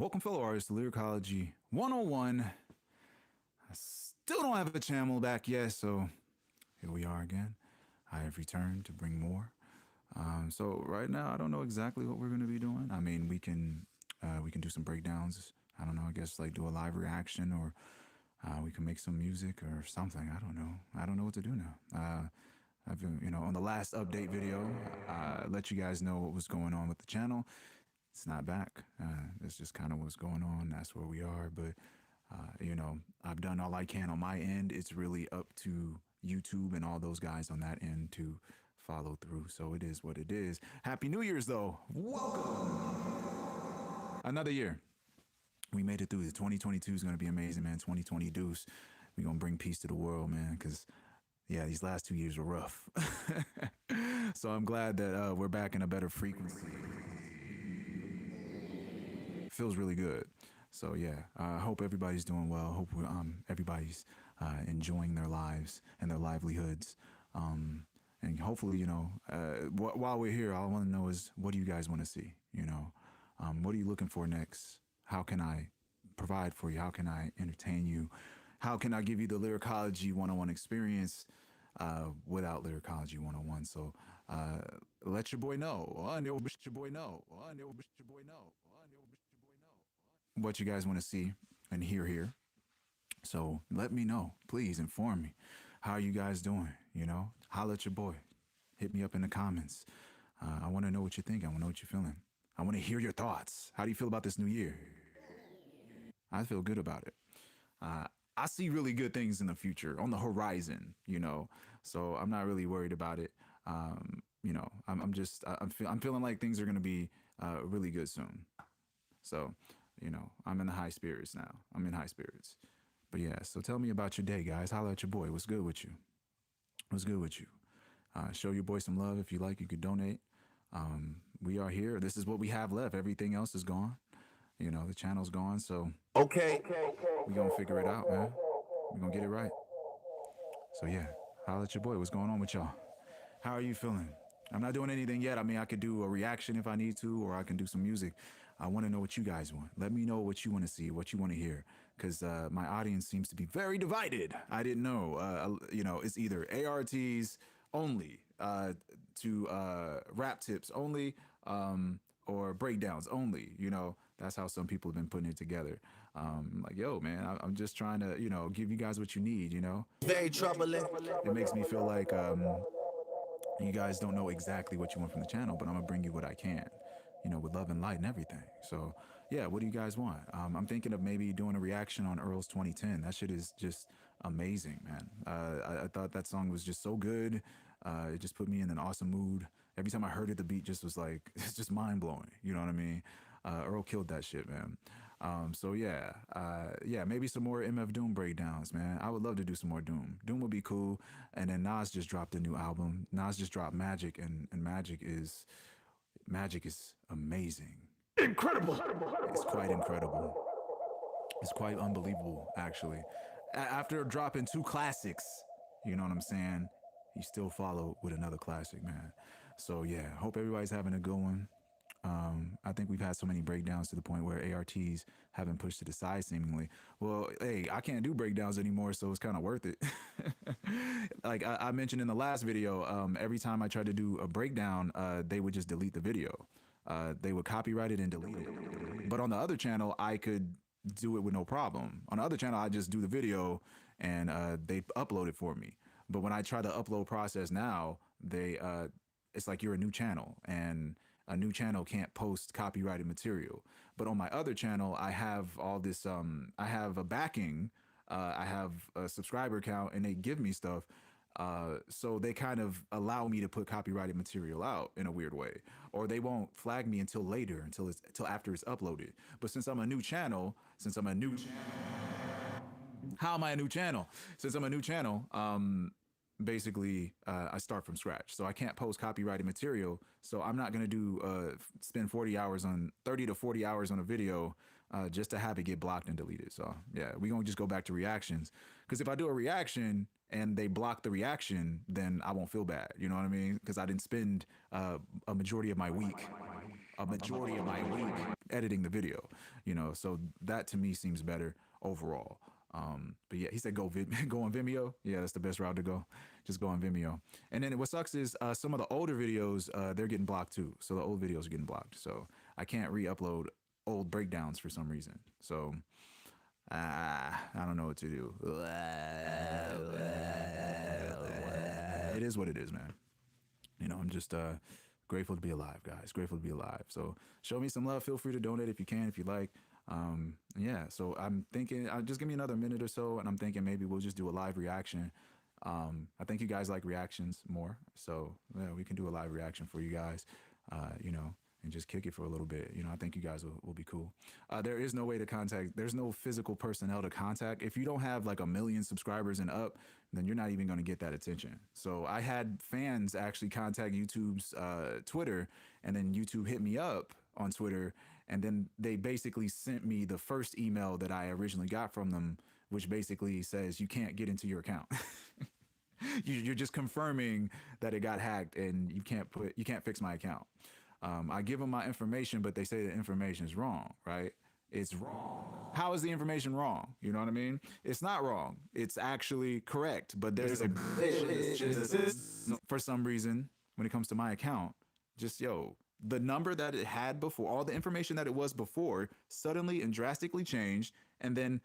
Welcome, fellow artists, to Lyricology 101. I still don't have a channel back yet, so here we are again. I have returned to bring more. So right now, I don't know exactly what we're going to be doing. I mean, we can do some breakdowns. I don't know. I guess like do a live reaction, or we can make some music or something. I don't know. I don't know what to do now. I've been, on the last update video, I let you guys know what was going on with the channel. It's not back. It's just kind of what's going on. That's where we are. But, I've done all I can on my end. It's really up to YouTube and all those guys on that end to follow through. So it is what it is. Happy New Year's, though. Welcome. Another year. We made it through. 2022 is going to be amazing, man. 2020 deuce. We're going to bring peace to the world, man, because yeah, these last 2 years were rough. So I'm glad that we're back in a better frequency. Feels really good. So yeah, I hope everybody's doing well. Hope everybody's enjoying their lives and their livelihoods. And hopefully, while we're here, all I want to know is, what do you guys want to see? What are you looking for next? How can I provide for you? How can I entertain you? How can I give you the Lyricology 101 experience without Lyricology 101? So let your boy know. What you guys want to see and hear here. So let me know. Please inform me. How are you guys doing? Holla at your boy. Hit me up in the comments. I want to know what you think. I want to know what you're feeling. I want to hear your thoughts. How do you feel about this new year? I feel good about it. I see really good things in the future, on the horizon, so I'm not really worried about it. I'm feeling like things are going to be really good soon. So, I'm in the high spirits now. I'm in high spirits. But yeah, so tell me about your day, guys. Holla at your boy. What's good with you? What's good with you? Show your boy some love. If you like, you could donate. We are here. This is what we have left. Everything else is gone. The channel's gone. So Okay. we gonna figure it out, man. We gonna get it right. So yeah, holla at your boy. What's going on with y'all? How are you feeling? I'm not doing anything yet. I mean, I could do a reaction if I need to, or I can do some music. I want to know what you guys want. Let me know what you want to see, what you want to hear, because my audience seems to be very divided. I didn't know. It's either ARTs only, to rap tips only, or breakdowns only. That's how some people have been putting it together. Like, yo, man, I'm just trying to, give you guys what you need. Very troubling. It makes me feel like you guys don't know exactly what you want from the channel, but I'm gonna bring you what I can, with love and light and everything. So yeah, what do you guys want? I'm thinking of maybe doing a reaction on Earl's 2010. That shit is just amazing, man. I thought that song was just so good. It just put me in an awesome mood. Every time I heard it, the beat just was like, it's just mind blowing. You know what I mean? Earl killed that shit, man. So yeah, maybe some more MF Doom breakdowns, man. I would love to do some more Doom. Doom would be cool. And then Nas just dropped a new album. Nas just dropped Magic, and Magic is amazing. Incredible. It's quite incredible. It's quite unbelievable, actually. After dropping two classics, you know what I'm saying? He still followed with another classic, man. So yeah, hope everybody's having a good one. I think we've had so many breakdowns to the point where ARTs have been pushed to the side seemingly. Well, hey, I can't do breakdowns anymore, so it's kind of worth it. Like I mentioned in the last video, every time I tried to do a breakdown, they would just delete the video. They would copyright it and delete it. But on the other channel, I could do it with no problem. On the other channel, I just do the video and they upload it for me. But when I try the upload process now, it's like you're a new channel, and a new channel can't post copyrighted material. But on my other channel, I have all this, I have a backing, I have a subscriber count, and they give me stuff. So they kind of allow me to put copyrighted material out in a weird way, or they won't flag me until later, until after it's uploaded. But since I'm a new channel, how am I a new channel? Since I'm a new channel, basically I start from scratch, so I can't post copyrighted material. So I'm not gonna do spend 30 to 40 hours on a video just to have it get blocked and deleted. So yeah, we gonna just go back to reactions, because if I do a reaction and they block the reaction, then I won't feel bad, you know what I mean? Because I didn't spend a majority of my week a majority of my week editing the video, you know. So that to me seems better overall. But yeah, he said go on Vimeo. Yeah, that's the best route to go. Just go on Vimeo. And then what sucks is some of the older videos they're getting blocked too. So the old videos are getting blocked. So I can't re-upload old breakdowns for some reason. So I don't know what to do. It is what it is, man. You know, I'm just grateful to be alive, guys. Grateful to be alive. So show me some love. Feel free to donate if you can, if you like. Yeah, so I'm thinking, just give me another minute or so, and I'm thinking maybe we'll just do a live reaction. I think you guys like reactions more, so yeah, we can do a live reaction for you guys, you know, and just kick it for a little bit. You know, I think you guys will be cool. There is no way to contact, there's no physical personnel to contact. If you don't have like 1 million subscribers and up, then you're not even going to get that attention. So I had fans actually contact YouTube's Twitter, and then YouTube hit me up on Twitter, and then they basically sent me the first email that I originally got from them, which basically says you can't get into your account. You're just confirming that it got hacked, and you can't fix my account. I give them my information, but they say the information is wrong, right? It's wrong. How is the information wrong? You know what I mean? It's not wrong. It's actually correct, but there's a glitch for some reason when it comes to my account. Just, the number that it had before, all the information that it was before, suddenly and drastically changed. And then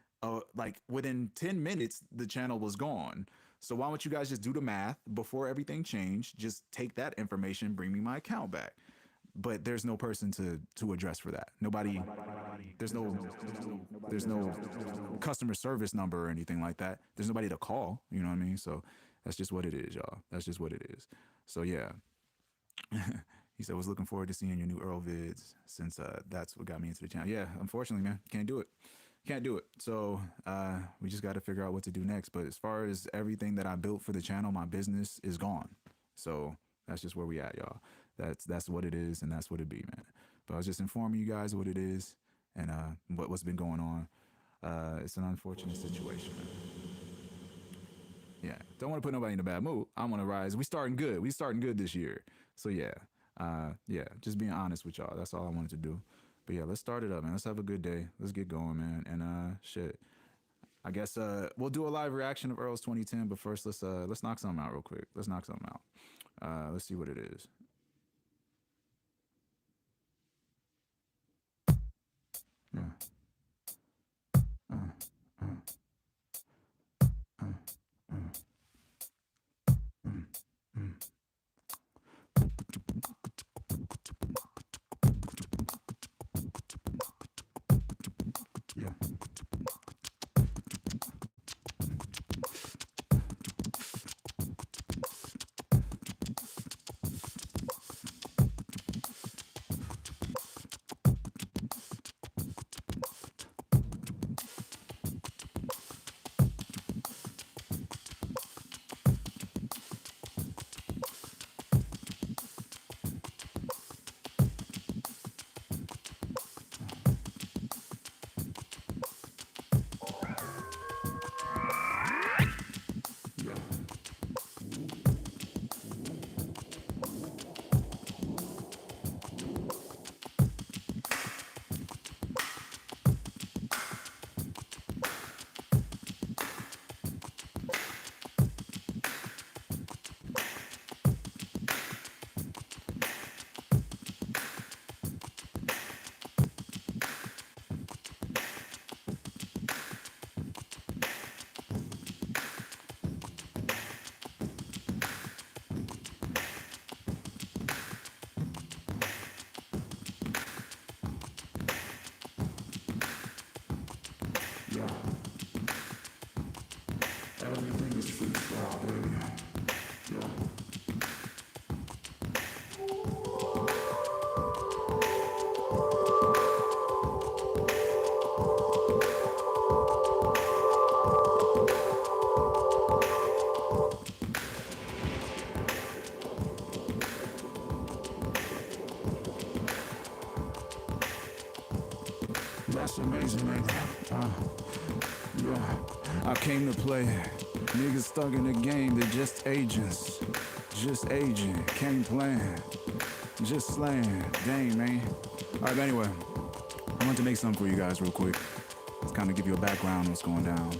like within 10 minutes, the channel was gone. So why don't you guys just do the math before everything changed? Just take that information, bring me my account back. But there's no person to address for that. Nobody, there's no customer service number or anything like that. There's nobody to call, you know what I mean? So that's just what it is, y'all. That's just what it is. So yeah. He said, was looking forward to seeing your new Earl vids, since that's what got me into the channel. Yeah, unfortunately, man, can't do it. Can't do it. So we just got to figure out what to do next. But as far as everything that I built for the channel, my business is gone. So that's just where we at, y'all. That's what it is, and that's what it be, man. But I was just informing you guys what it is and what's been going on. It's an unfortunate situation, man. Yeah, don't want to put nobody in a bad mood. I want to rise. We starting good this year. So yeah, just being honest with y'all. That's all I wanted to do. But yeah, let's start it up, man. Let's have a good day. Let's get going, man. And shit, I guess we'll do a live reaction of Earl's 2010. But first, let's knock something out real quick. Let's knock something out. Let's see what it is. Yeah. Everything is freestyle, baby. That's amazing, man. Yeah, I came to play. Niggas stuck in the game, they're just agents. Just agent, can't plan. Just slaying. Dang, man. All right, but anyway, I want to make something for you guys real quick. Let's kind of give you a background on what's going down.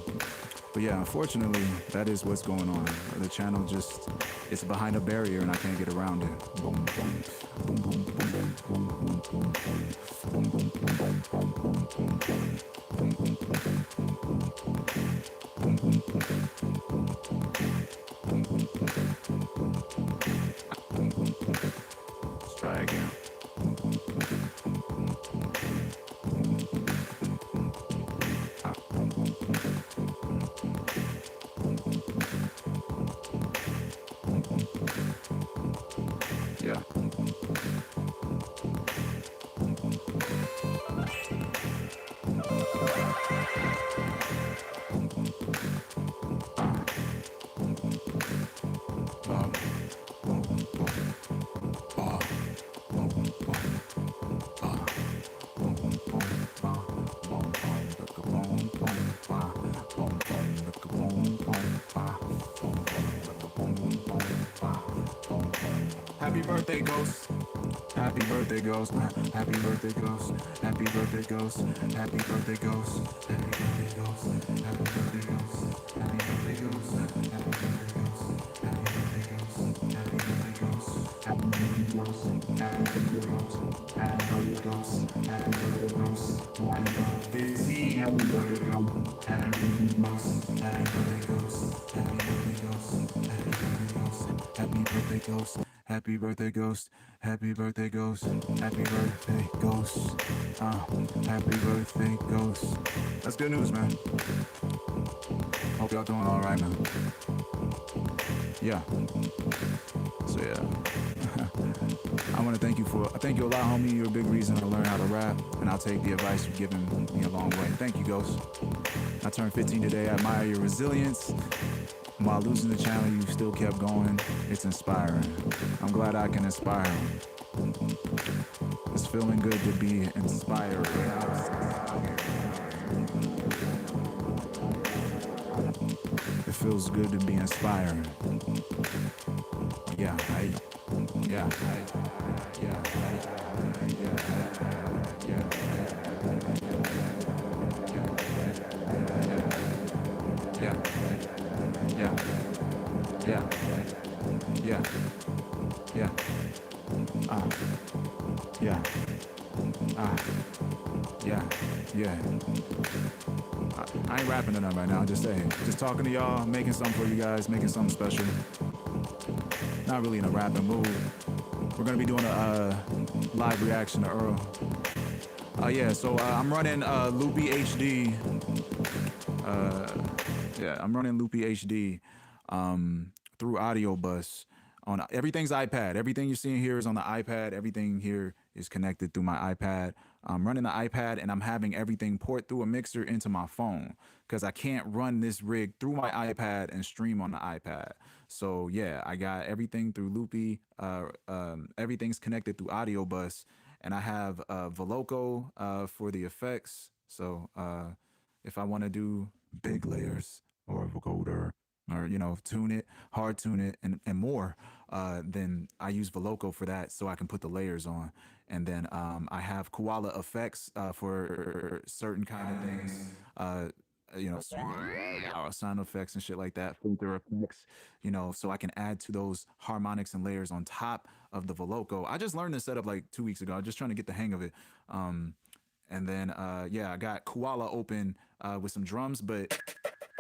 But yeah, unfortunately, that is what's going on. The channel just, it's behind a barrier and I can't get around it. Boom, boom, boom, boom, boom, boom, boom, boom, boom, boom, boom, boom, boom, boom, boom, boom, boom, boom, let's try again. Yeah. Happy birthday, Ghost. Happy birthday, Ghost. Happy birthday, Ghost. Happy birthday, Ghost. Happy birthday, Ghost. Happy birthday, Ghost. Happy birthday, Ghost. Happy birthday, Ghost. Happy birthday, Ghost. Happy birthday, Ghost. Happy birthday, Ghost. Happy birthday, Ghost. Happy birthday, Ghost. Happy birthday, Ghost. Happy birthday, Ghost. Happy birthday, 15. Happy birthday, Ghost. Happy birthday, Ghost. Happy birthday, Ghost. Happy birthday, Ghost. Happy birthday, Ghost. Happy birthday, Ghost. Happy birthday, Ghost. Happy birthday, Ghost. Happy birthday, Ghost. Happy birthday, Ghost. That's good news, man. Hope y'all doing all right, man. Yeah. So yeah. I want to thank you a lot, homie. You're a big reason I learned how to rap, and I'll take the advice you've given me a long way. Thank you, Ghost. I turned 15 today. I admire your resilience. While losing the channel, you still kept going. It's inspiring. I'm glad I can inspire. It's feeling good to be inspired. It feels good to be inspired. Yeah, I, yeah, I, yeah, I, yeah, I, yeah, yeah, yeah, yeah, yeah, yeah, yeah, yeah, yeah. I ain't rapping enough right now. I'm just saying, just talking to y'all, making something for you guys, making something special. Not really in a rapping mood. We're gonna be doing a live reaction to Earl. Yeah, so I'm running Loopy HD. Yeah, I'm running Loopy HD through Audio Bus on everything's iPad. Everything you're seeing here is on the iPad. Everything here is connected through my iPad. I'm running the iPad and I'm having everything port through a mixer into my phone because I can't run this rig through my iPad and stream on the iPad. So yeah, I got everything through Loopy. Everything's connected through Audio Bus, and I have Veloco for the effects. So if I want to do big layers or vocoder or tune it, hard tune it, and more, then I use Veloco for that so I can put the layers on. And then I have Koala effects for certain kind of things. Sound effects and shit like that, filter effects, so I can add to those harmonics and layers on top of the Veloco. I just learned this setup like 2 weeks ago. I'm just trying to get the hang of it. And then, yeah, I got Koala open with some drums, but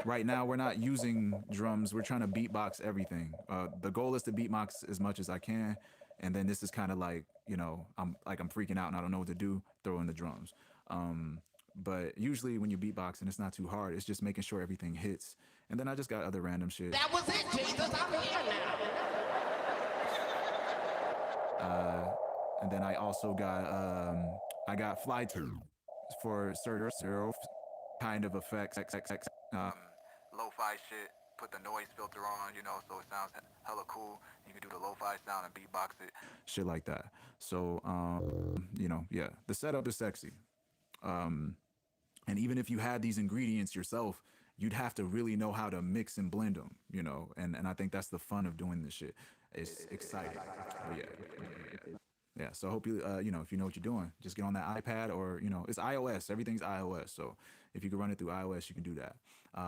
right now we're not using drums. We're trying to beatbox everything. The goal is to beatbox as much as I can. And then this is kind of like, I'm freaking out and I don't know what to do, throw in the drums. But usually when you're beatboxing, it's not too hard. It's just making sure everything hits. And then I just got other random shit. That was it, Jesus. I'm here now. And then I got fly tune for certain kind of effects, lo-fi shit. Put the noise filter on, so it sounds hella cool. You can do the lo-fi sound and beatbox it, shit like that. So, yeah, the setup is sexy. And even if you had these ingredients yourself, you'd have to really know how to mix and blend them, and I think that's the fun of doing this shit. It's exciting. But yeah. Yeah, so I hope you, you know, if you know what you're doing, just get on that iPad or, you know, it's iOS. Everything's iOS. So if you can run it through iOS, you can do that.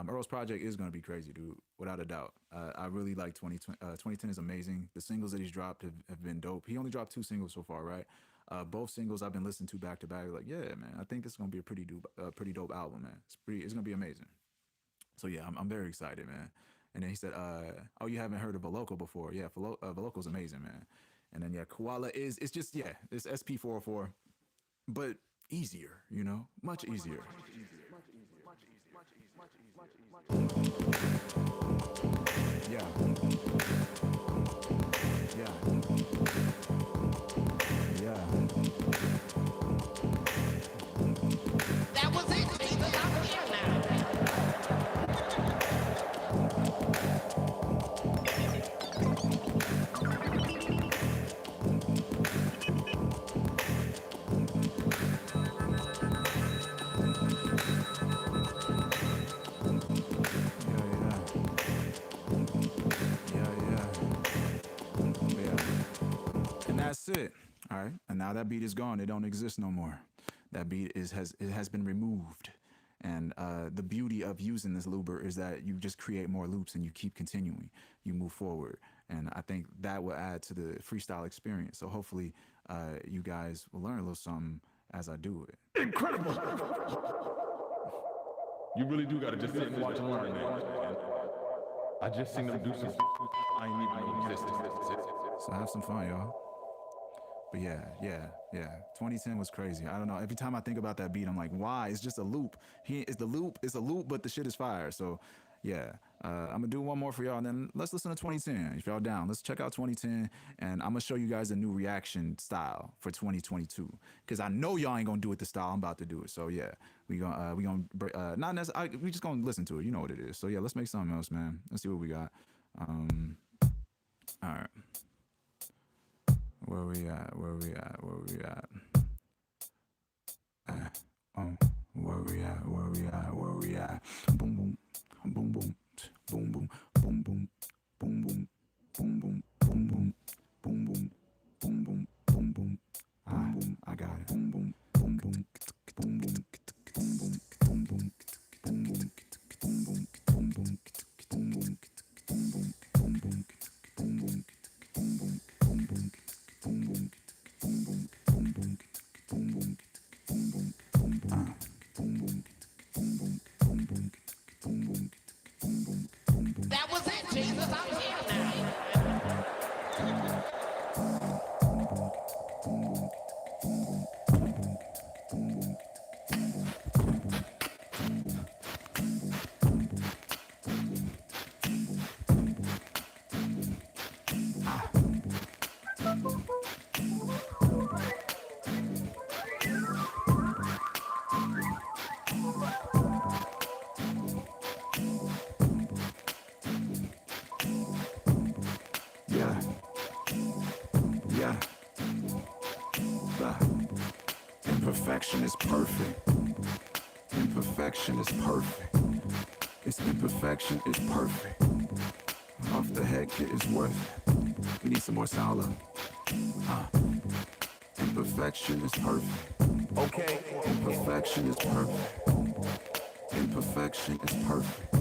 Earl's project is going to be crazy, dude, without a doubt. I really like 2020. 2010 is amazing. The singles that he's dropped have been dope. He only dropped 2 singles so far, right? Both singles I've been listening to back to back. Like, yeah, man, I think this is going to be a pretty dope album, man. It's going to be amazing. So yeah, I'm very excited, man. And then he said, "Oh, you haven't heard of Veloco before? Yeah, Veloco's amazing, man." And then yeah, Koala it's just yeah, it's SP404, but easier, you know, much easier. Yeah, yeah, yeah, That was it, Jesus. I'm here now. yeah, yeah. And that's it. All right. And now that beat is gone. It don't exist no more. That beat has been removed. And the beauty of using this looper is that you just create more loops and you keep continuing. You move forward. And I think that will add to the freestyle experience. So hopefully you guys will learn a little something as I do it. Incredible! You really do gotta just sit and watch and learn, man. I just seen them do some I ain't even know existed. So have some fun, y'all. But yeah. 2010 was crazy. I don't know. Every time I think about that beat, I'm like, why? It's just a loop. It's the loop. It's a loop, but the shit is fire. So yeah, I'm gonna do one more for y'all, and then let's listen to 2010. If y'all down, let's check out 2010, and I'm gonna show you guys a new reaction style for 2022. Cause I know y'all ain't gonna do it the style I'm about to do it. So yeah, we gonna not necessarily. We just gonna listen to it. You know what it is. So yeah, let's make something else, man. Let's see what we got. All right. Where we at? Where we at? Where we at? Where we at? Where we at? Where we at? Boom boom, boom boom, boom boom, boom boom, boom boom, boom boom, boom boom, boom boom, boom boom, boom boom. Boom, I got it. Boom boom, boom boom, boom boom, boom boom, boom boom, boom boom, boom boom, boom boom, boom boom, boom boom, boom boom, boom boom, boom boom, boom boom. That was it, Jesus. I'm here now. Yeah, yeah. Imperfection is perfect. Imperfection is perfect. Its imperfection is perfect. Off the head kit is worth it. We need some more sound love. Imperfection is perfect. Okay. Imperfection is perfect. Imperfection is perfect.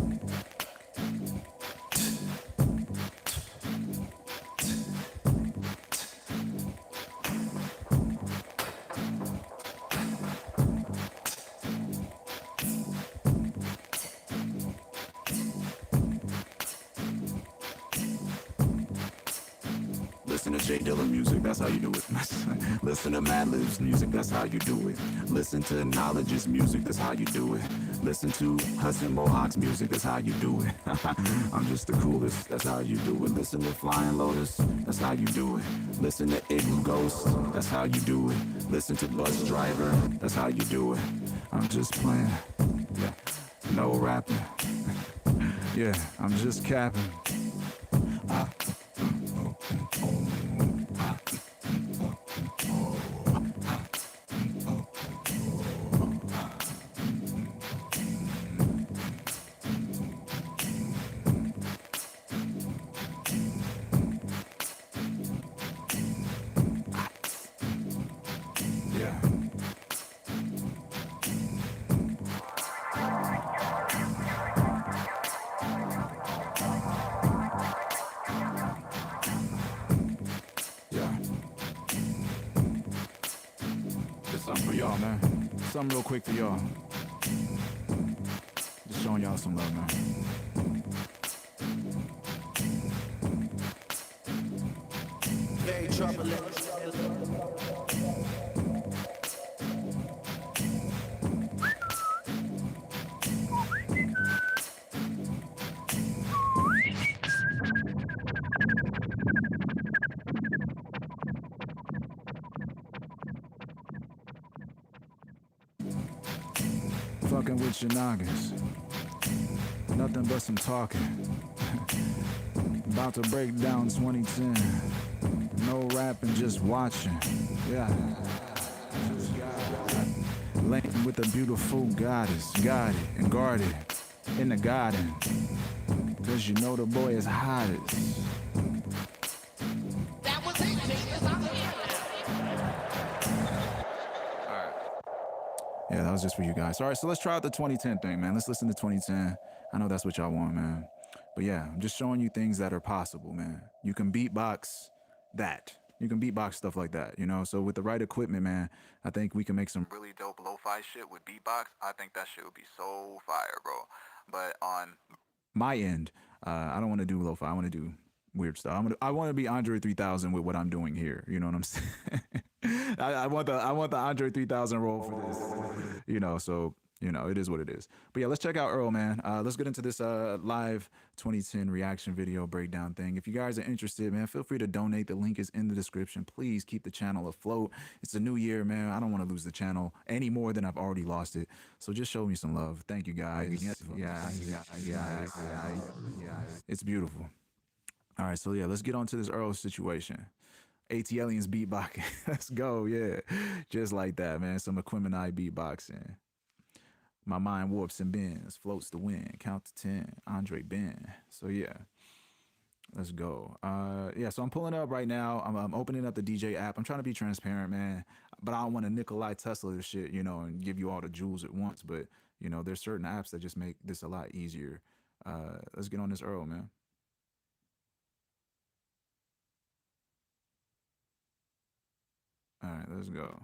Listen to J Dilla music, that's how you do it. Listen to Madlib's music, that's how you do it. Listen to Knowledge's music, that's how you do it. Listen to Hudson Mohawk's music, that's how you do it. I'm just the coolest, that's how you do it. Listen to Flying Lotus, that's how you do it. Listen to Igloo Ghost, that's how you do it. Listen to Bus Driver, that's how you do it. I'm just playing, yeah, no rapping. Yeah, I'm just capping. y'all, man. Something real quick for y'all. Just showing y'all some love, man. Very troubling. Fucking with your noggins. Nothing but some talking. About to break down 2010. No rapping, just watching. Yeah. Laying with a beautiful goddess. Got it and guarded in the garden. Cause you know the boy is hottest. That was it, Jesus. I'm here now. Yeah, that was just for you guys. All right, so let's try out the 2010 thing, man. Let's listen to 2010. I know that's what y'all want, man. But yeah, I'm just showing you things that are possible, man. You can beatbox that. You can beatbox stuff like that, you know? So with the right equipment, man, I think we can make some really dope lo-fi shit with beatbox. I think that shit would be so fire, bro. But on my end, I don't want to do lo-fi. I want to do weird stuff. I want to be Andre 3000 with what I'm doing here. You know what I'm saying? I want the Andre 3000 role for this. You know, so you know, it is what it is. But yeah, let's check out Earl, man. Let's get into this live 2010 reaction video breakdown thing. If you guys are interested, man, feel free to donate. The link is in the description. Please keep the channel afloat. It's a new year, man. I don't want to lose the channel any more than I've already lost it. So just show me some love. Thank you, guys. Yeah. It's beautiful. All right, so yeah, let's get on to this Earl situation. AT Aliens beatboxing. Let's go, yeah. Just like that, man. Some Equimini beatboxing. My mind warps and bends, floats the wind, count to 10, Andre Ben. So yeah, let's go. Yeah, so I'm pulling up right now. I'm opening up the DJ app. I'm trying to be transparent, man, but I don't want to Nikolai Tesla this shit, you know, and give you all the jewels at once. But, you know, there's certain apps that just make this a lot easier. Let's get on this Earl, man. All right, let's go.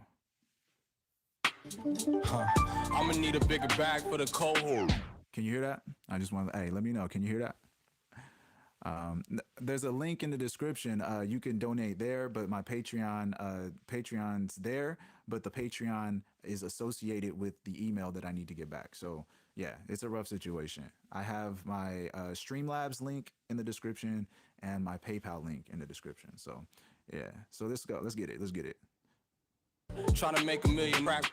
I'ma need a bigger bag for the cohort. Can you hear that? I just want to, hey, let me know. Can you hear that? There's a link in the description. You can donate there, but my Patreon's there, but the Patreon is associated with the email that I need to get back. So yeah, it's a rough situation. I have my Streamlabs link in the description and my PayPal link in the description. So yeah, so let's go. Let's get it. Let's get it. Trying to make $1 million rap.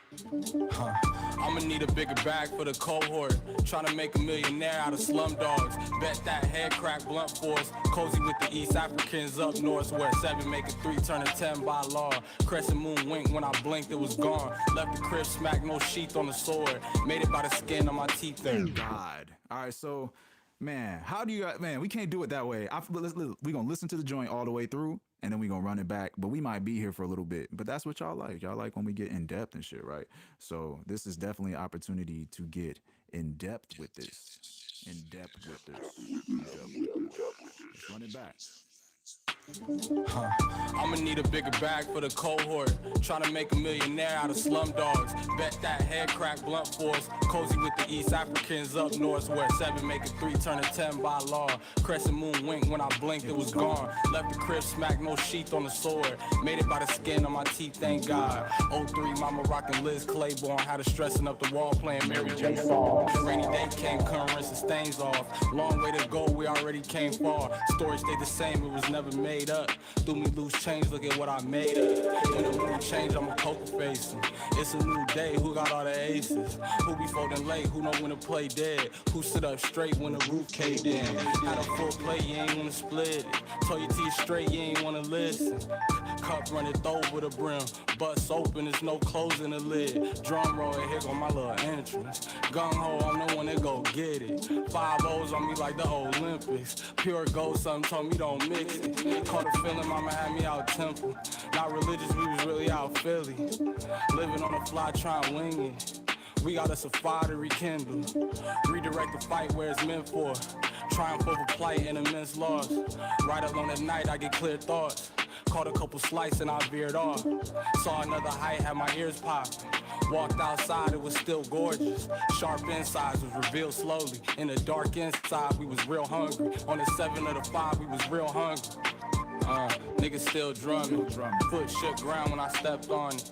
I'ma need a bigger bag for the cohort. Trying to make $1 millionaire out of slum dogs. Bet that head crack blunt force. Cozy with the East Africans up north, where 7 make a 3 turn a 10 by law. Crescent moon wink when I blinked, it was gone. Left the crib smack, no sheath on the sword. Made it by the skin on my teeth there. God. All right, so man, how do you, man, we can't do it that way. We're gonna listen to the joint all the way through, and then we're gonna run it back, but we might be here for a little bit. But that's what y'all like. Y'all like when we get in depth and shit, right? So this is definitely an opportunity to get in depth with this. Let's run it back. I'ma need a bigger bag for the cohort. Trying to make $1 millionaire out of slum dogs. Bet that head crack blunt force. Cozy with the East Africans up north, where 7 make a 3 turn a 10 by law. Crescent moon wink when I blinked, it was gone. Left the crib smack, no sheath on the sword. Made it by the skin on my teeth, thank God. 03 mama rockin' Liz Claiborne. Had her stressing up the wall playing Mary J. songs. Rainy day came, couldn't rinse the stains off. Long way to go, we already came far. Story stayed the same, it was never made up. Threw me loose change, look at what I made up. When the mood change, I'm a poker face. It's a new day, who got all the aces? Who be folding late, who know when to play dead? Who sit up straight when the roof caved in? Had a full plate, you ain't wanna split it. Told your teeth straight, you ain't wanna listen. Cup runneth over the brim, bust open, there's no closing the lid. Drum roll, and here go my little entrance. Gung ho, I'm the one that go get it. 5 O's on me like the Olympics. Pure gold, something told me don't mix it. Caught a feeling, mama had me out temple. Not religious, we was really out Philly. Living on the fly, trying to wing it. We got us a fire to rekindle. Redirect the fight where it's meant for. Triumph over plight and immense loss. Right along at night, I get clear thoughts. Caught a couple slices and I veered off. Saw another height, had my ears popped. Walked outside, it was still gorgeous. Sharp insides was revealed slowly. In the dark inside, we was real hungry. On the 7 of the 5, we was real hungry. Niggas still drumming. Foot shook ground when I stepped on it.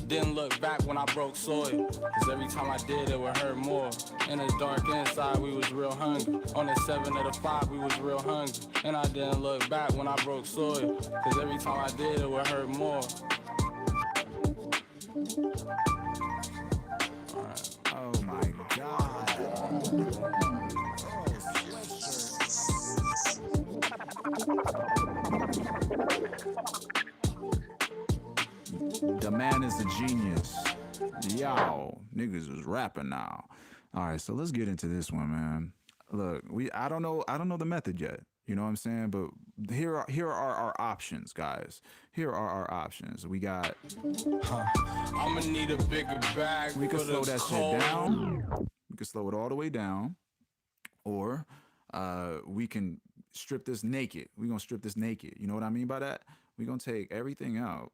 Didn't look back when I broke soil, cause every time I did it would hurt more. In the dark inside we was real hungry. On the 7 of the 5 we was real hungry. And I didn't look back when I broke soil, cause every time I did it would hurt more. Oh my God. The man is a genius. Yo, niggas is rapping now. All right, so let's get into this one, man. Look, I don't know the method yet. You know what I'm saying? But here are our options, guys. Here are our options. We got. I'ma need a bigger bag. We can slow that shit down. We can slow it all the way down, or we can strip this naked. We're gonna strip this naked. You know what I mean by that? We're gonna take everything out.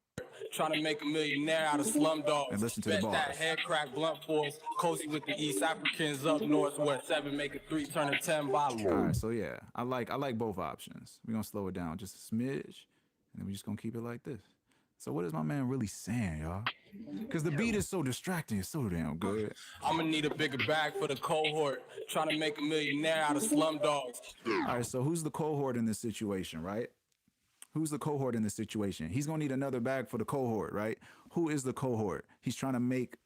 Trying to make a millionaire out of slum dogs. And listen to the Bet bars. that head crack blunt force. Cozy with the East Africans up north where 7 make a 3 turn a 10 bottle. All right, so yeah, I like both options. We're gonna slow it down just a smidge, and then we're just gonna keep it like this. So what is my man really saying, y'all? Because the beat is so distracting, it's so damn good. I'ma need a bigger bag for the cohort. Trying to make a millionaire out of slum dogs. All right, so who's the cohort in this situation, right? Who's the cohort in this situation? He's gonna need another bag for the cohort, right? Who is the cohort? He's trying to make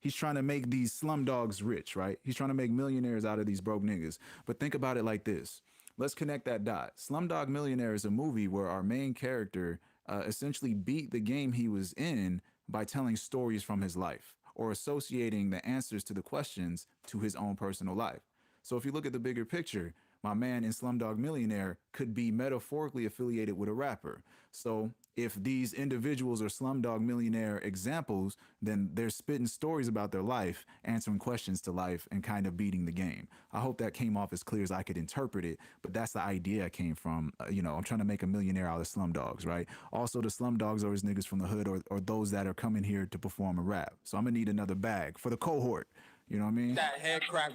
these slum dogs rich, right? He's trying to make millionaires out of these broke niggas. But think about it like this. Let's connect that dot. Slumdog Millionaire is a movie where our main character essentially beat the game he was in by telling stories from his life or associating the answers to the questions to his own personal life. So if you look at the bigger picture, my man in Slumdog Millionaire could be metaphorically affiliated with a rapper. So if these individuals are Slumdog Millionaire examples, then they're spitting stories about their life, answering questions to life, and kind of beating the game. I hope that came off as clear as I could interpret it, but that's the idea I came from. I'm trying to make a millionaire out of Slumdogs, right? Also, the Slumdogs are his niggas from the hood or those that are coming here to perform a rap. So I'm gonna need another bag for the cohort. You know what I mean? That head crack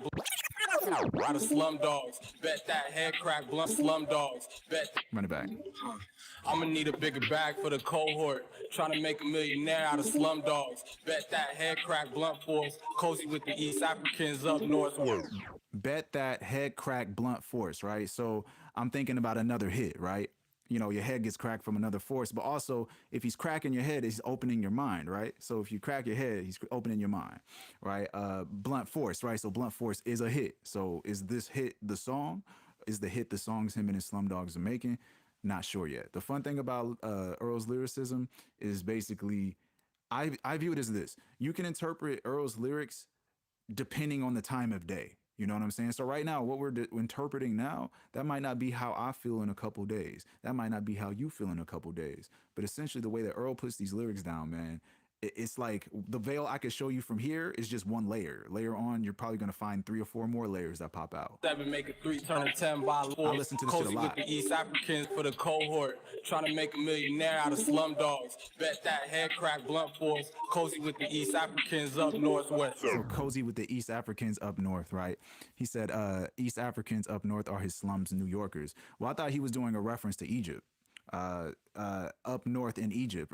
out of slum dogs. Bet that head crack blunt slum dogs. Bet. Run it back. I'ma need a bigger bag for the cohort. Trying to make a millionaire out of slum dogs. Bet that head crack blunt force. Cozy with the East Africans up north. Bet that head crack blunt force, right? So I'm thinking about another hit, right? Your head gets cracked from another force, but also if he's cracking your head, he's opening your mind, right? So if you crack your head, he's opening your mind, right? Blunt force, right? So blunt force is a hit. So is this hit the song? Is the hit the songs him and his Slumdogs are making? Not sure yet. The fun thing about Earl's lyricism is basically, I view it as this. You can interpret Earl's lyrics depending on the time of day. You know what I'm saying? So right now, what we're interpreting now, that might not be how I feel in a couple days. That might not be how you feel in a couple days. But essentially, the way that Earl puts these lyrics down, man, it's like the veil I could show you from here is just one layer. Layer on, you're probably going to find 3 or 4 more layers that pop out. 7 make a 3 turn a 10 by law. I listen to this shit a Cozy lot. with the East Africans for the cohort. Trying to make a millionaire out of slum dogs. Bet that head crack blunt force. Cozy with the East Africans up north west. So cozy with the East Africans up north, right? He said East Africans up north are his slums New Yorkers. Well, I thought he was doing a reference to Egypt. Up north in Egypt.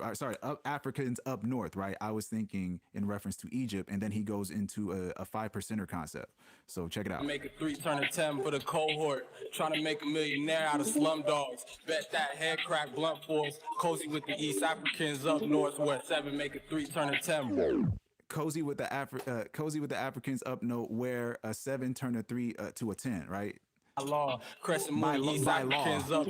Africans up north, right? I was thinking in reference to Egypt, and then he goes into a 5%er concept. So check it out. Make a 3 turn a 10 for the cohort. Trying to make a millionaire out of slum dogs. Bet that head crack blunt force. Cozy with the East Africans up north where 7 make a 3 turn a 10. Cozy with the Africans up north where a 7 turn a 3 to a 10, right? Law, Crescent Moon, East Africans up.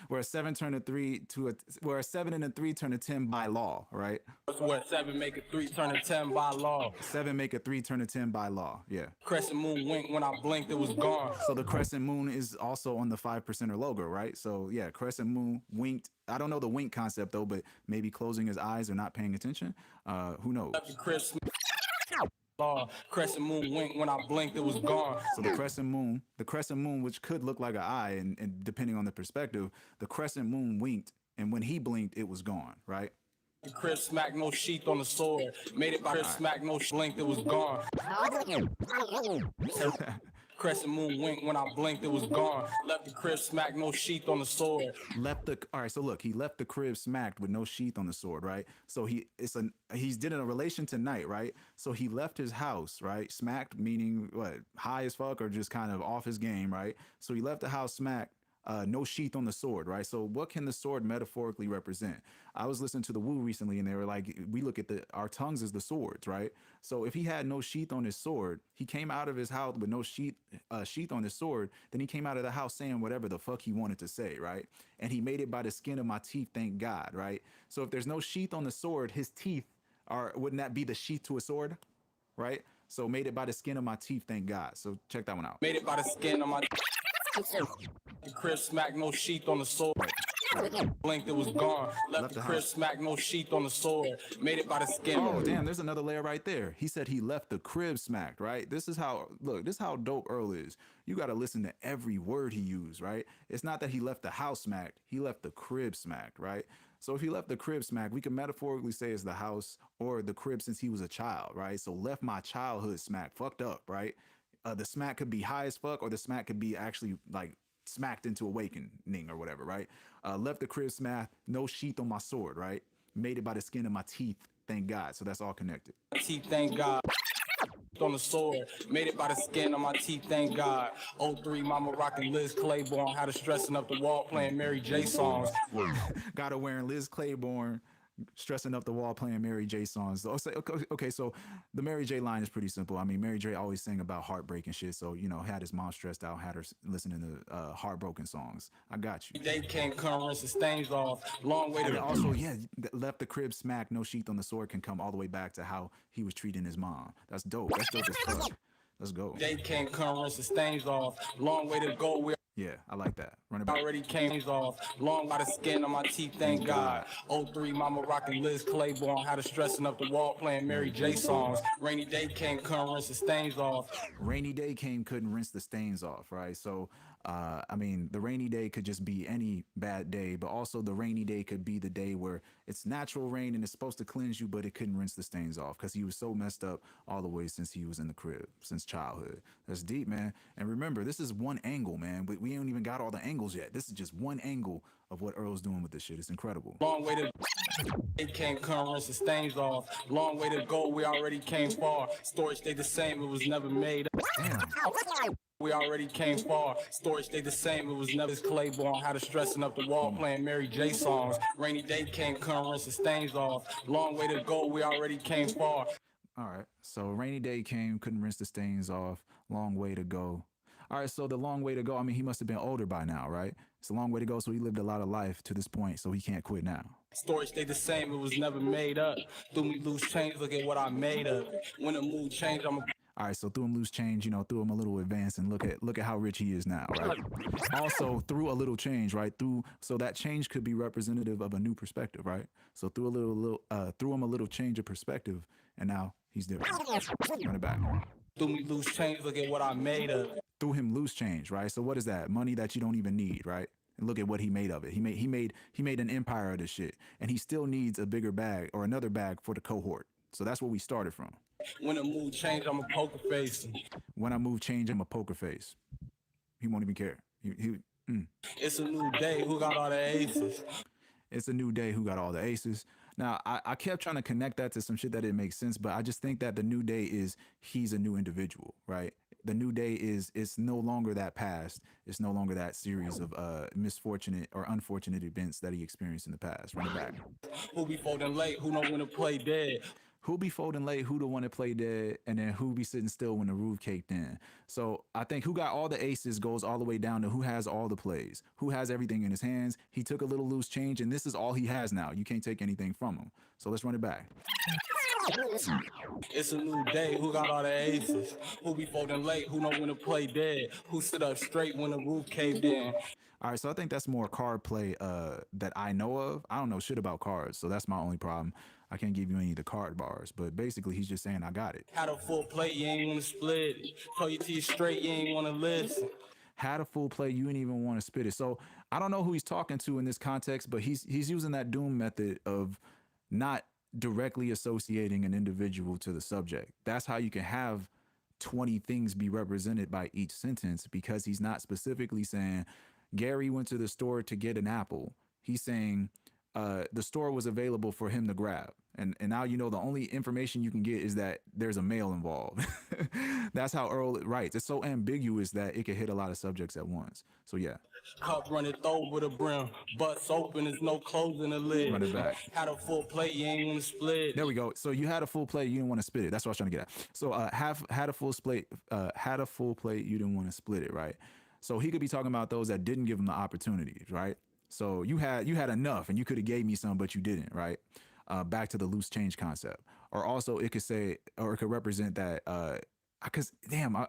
Where a 7 turn a 3 to a where a 7 and a 3 turn a 10 by law, right? Where 7 make a 3 turn a 10 by law. 7 make a 3 turn a 10 by law. Yeah. Crescent Moon winked when I blinked, it was gone. So the Crescent Moon is also on the 5%er logo, right? So yeah, Crescent Moon winked. I don't know the wink concept though, but maybe closing his eyes or not paying attention. Who knows? Crescent Moon winked when I blinked, it was gone. So the Crescent Moon, which could look like an eye, and depending on the perspective, the Crescent Moon winked, and when he blinked, it was gone, right? The crib smack, no sheath on the sword. Made it by crib smack, no blinked, it was gone. Crescent moon wink when I blinked, it was gone. Left the crib smack, no sheath on the sword. All right, so look, he left the crib smacked with no sheath on the sword, right? So he's did in a relation to night, right? So he left his house, right? Smacked meaning what? High as fuck or just kind of off his game, right? So he left the house smacked. No sheath on the sword, right? So what can the sword metaphorically represent? I was listening to the Woo recently, and they were like, we look at our tongues as the swords, right? So if he had no sheath on his sword, he came out of his house with no sheath on his sword. Then he came out of the house saying whatever the fuck he wanted to say, right? And he made it by the skin of my teeth, thank God, right? So if there's no sheath on the sword, his teeth wouldn't that be the sheath to a sword, right? So made it by the skin of my teeth, thank God. So check that one out. Made it by the skin of my the crib smack, no sheath on the sword. Blinked, it was gone. Left the crib smack, no sheath on the sword. Made it by the skin. Oh, damn, there's another layer right there. He said he left the crib smacked, right? This is how dope Earl is. You got to listen to every word he used, right? It's not that he left the house smacked. He left the crib smacked, right? So if he left the crib smacked, we can metaphorically say it's the house or the crib since he was a child, right? So left my childhood smacked, fucked up, right? The smack could be high as fuck, or the smack could be actually like smacked into awakening or whatever, right? Left the crib smack, no sheath on my sword, right? Made it by the skin of my teeth, thank God. So that's all connected. Teeth, thank God. On the sword, made it by the skin of my teeth, thank God. 03, mama rocking Liz Claiborne, had her stressing up the wall playing Mary J songs. Got her wearing Liz Claiborne, stressing up the wall playing Mary J songs. Okay, so the Mary J line is pretty simple. I mean, Mary J always sang about heartbreak and shit. So, had his mom stressed out, had her listening to heartbroken songs. I got you. They can't come rinse the stains off. Long way to also, left the crib smack, no sheath on the sword can come all the way back to how he was treating his mom. That's dope. That's dope as fuck. Let's go. They can't come rinse the stains off. Long way to go. Yeah, I like that. Run it back. Already came off. Long by the skin of my teeth, thank God. 03, mama rocking Liz Claiborne, had her stressing up the wall playing Mary J songs. Rainy day came, couldn't rinse the stains off. Rainy day came, couldn't rinse the stains off, right? So, I mean, the rainy day could just be any bad day, but also the rainy day could be the day where it's natural rain and it's supposed to cleanse you, but it couldn't rinse the stains off because he was so messed up all the way since he was in the crib, since childhood. That's deep, man. And remember, this is one angle, man. We ain't even got all the angles yet. This is just one angle of what Earl's doing with this shit. It's incredible. Long way to it can't come rinse the stains off. Long way to go, we already came far. Storage stayed the same, it was never made up. Damn. We already came far. Storage stayed the same, it was never Claiborne. Had her stressing up the wall playing Mary J songs. Rainy day can't come rinse the stains off. Long way to go, we already came far. All right. So rainy day came, couldn't rinse the stains off. Long way to go. All right, so the long way to go, I mean, he must have been older by now, right? It's a long way to go, so he lived a lot of life to this point, so he can't quit now. Storage stayed the same, it was never made up. Threw me loose change, look at what I made up. When the mood changed, I'm a... All right, so threw him loose change, threw him a little advance, and look at how rich he is now, right? Also, threw a little change, right? So that change could be representative of a new perspective, right? So threw him a little change of perspective, and now he's different. Run it back. Threw me loose change, look at what I made up. Threw him loose change, right? So what is that? Money that you don't even need, right? And look at what he made of it. He made an empire of this shit, and he still needs a bigger bag or another bag for the cohort. So that's where we started from. When the mood changed, I'm a poker face. When I move change, I'm a poker face. He won't even care. It's a new day. Who got all the aces? It's a new day. Who got all the aces? Now, I kept trying to connect that to some shit that didn't make sense, but I just think that the new day is he's a new individual, right? The new day is it's no longer that past. It's no longer that series of misfortunate or unfortunate events that he experienced in the past. Run it back. Who be folding late? Who know when to play dead? Who be folding late? Who the one to play dead? And then who be sitting still when the roof caked in? So I think who got all the aces goes all the way down to who has all the plays, who has everything in his hands. He took a little loose change, and this is all he has now. You can't take anything from him. So let's run it back. It's a new day. Who got all the aces? Who be folding late? Who know when to play dead? Who sit up straight when the roof caved in? All right, so I think that's more card play that I know of. I don't know shit about cards, so that's my only problem. I can't give you any of the card bars, but basically he's just saying I got it. Had a full plate, you ain't want to split it. Told you to you straight, you ain't want to listen. Had a full play, you didn't even want to spit it. So I don't know who he's talking to in this context, but he's using that doom method of not directly associating an individual to the subject. That's how you can have 20 things be represented by each sentence, because he's not specifically saying Gary went to the store to get an apple. He's saying the store was available for him to grab. And now you know the only information you can get is that there's a male involved. That's how Earl writes. It's so ambiguous that it can hit a lot of subjects at once. So yeah. Cup runneth over the brim, butts open, there's no closing the lid. Run it back. Had a full plate, you ain't wanna split. There we go. So you had a full plate, you didn't want to split it. That's what I was trying to get at. So had a full plate, you didn't want to split it, right? So he could be talking about those that didn't give him the opportunities, right? So you had enough, and you could have gave me some, but you didn't, right? Back to the loose change concept. Or also it could say, or it could represent that because damn, I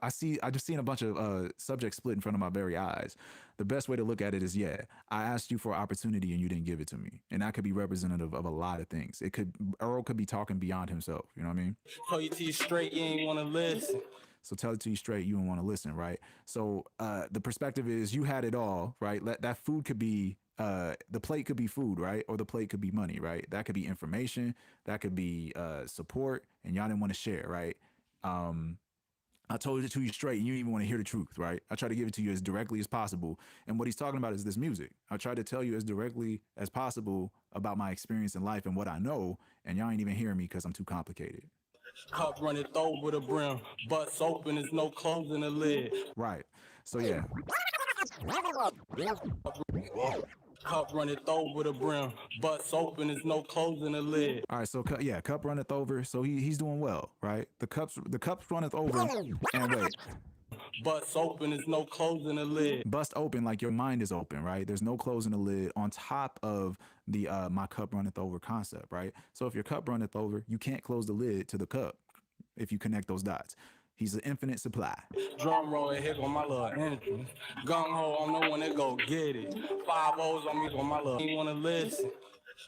just seen a bunch of subjects split in front of my very eyes. The best way to look at it is, yeah, I asked you for opportunity and you didn't give it to me, and that could be representative of a lot of things. Earl could be talking beyond himself. You know what I mean? Tell you to you straight, you ain't wanna listen. So tell it to you straight, you don't want to listen, right? So the perspective is you had it all, right? That food could be the plate could be food, right? Or the plate could be money, right? That could be information, that could be support, and y'all didn't want to share, right? I told it to you straight, and you didn't even want to hear the truth, right? I try to give it to you as directly as possible. And what he's talking about is this music. I try to tell you as directly as possible about my experience in life and what I know, and y'all ain't even hearing me because I'm too complicated. Cup runneth over the brim, butts open, there's no closing the lid. Right. So yeah. Cup runneth over the brim, butts open, there's no closing the lid. All right, so yeah, cup runneth over. So he's doing well, right? The cups runneth over, and wait, Butts open, there's no closing the lid. bust open, like your mind is open, right? There's no closing the lid on top of the my cup runneth over concept, right? So if your cup runneth over, you can't close the lid to the cup if you connect those dots. He's an infinite supply. Drum roll and hit on my little entrance. Gung ho, I'm the one that go get it. 5 O's on me on my little. Ain't wanna listen.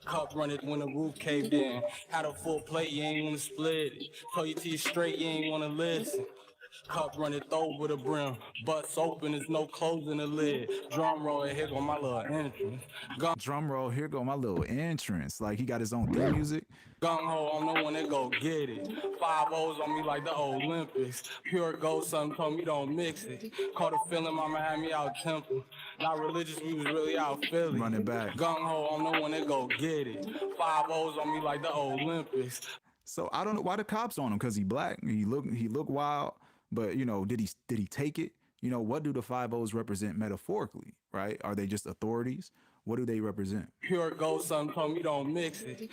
Cup run it when the roof caved in. Had a full plate, you ain't wanna split it. Tell you to you straight, you ain't wanna listen. Cup run it over the brim, butts open, there's no closing the lid. Drum roll and hit on my little entrance. Drum roll, here go my little entrance. Like he got his own theme music. Gung ho, I'm the one that go get it. 5 O's on me like the Olympics. Pure gold, something told me don't mix it. Caught a feeling, mama had me out temple. Not religious, we was really out Philly. Run it back. Gung ho, I'm the one that go get it. 5 O's on me like the Olympics. So I don't know why the cops on him, because he black. He look wild, but you know, did he take it? You know, what do the 5 O's represent metaphorically, right? Are they just authorities? What do they represent? Pure gold, something told me don't mix it.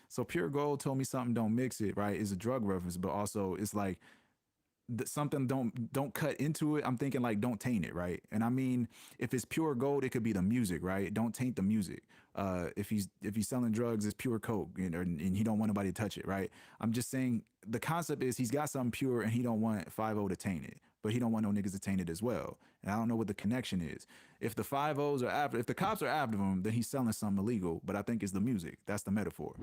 So pure gold told me something, don't mix it, right? Is a drug reference, but also it's like something don't cut into it. I'm thinking like don't taint it, right? And I mean, if it's pure gold, it could be the music, right? Don't taint the music. If he's selling drugs, it's pure coke, and he don't want nobody to touch it, right? I'm just saying the concept is he's got something pure and he don't want 5-0 to taint it, but he don't want no niggas to taint it as well. And I don't know what the connection is. If the 5-0s are after, if the cops are after him, then he's selling something illegal. But I think it's the music. That's the metaphor.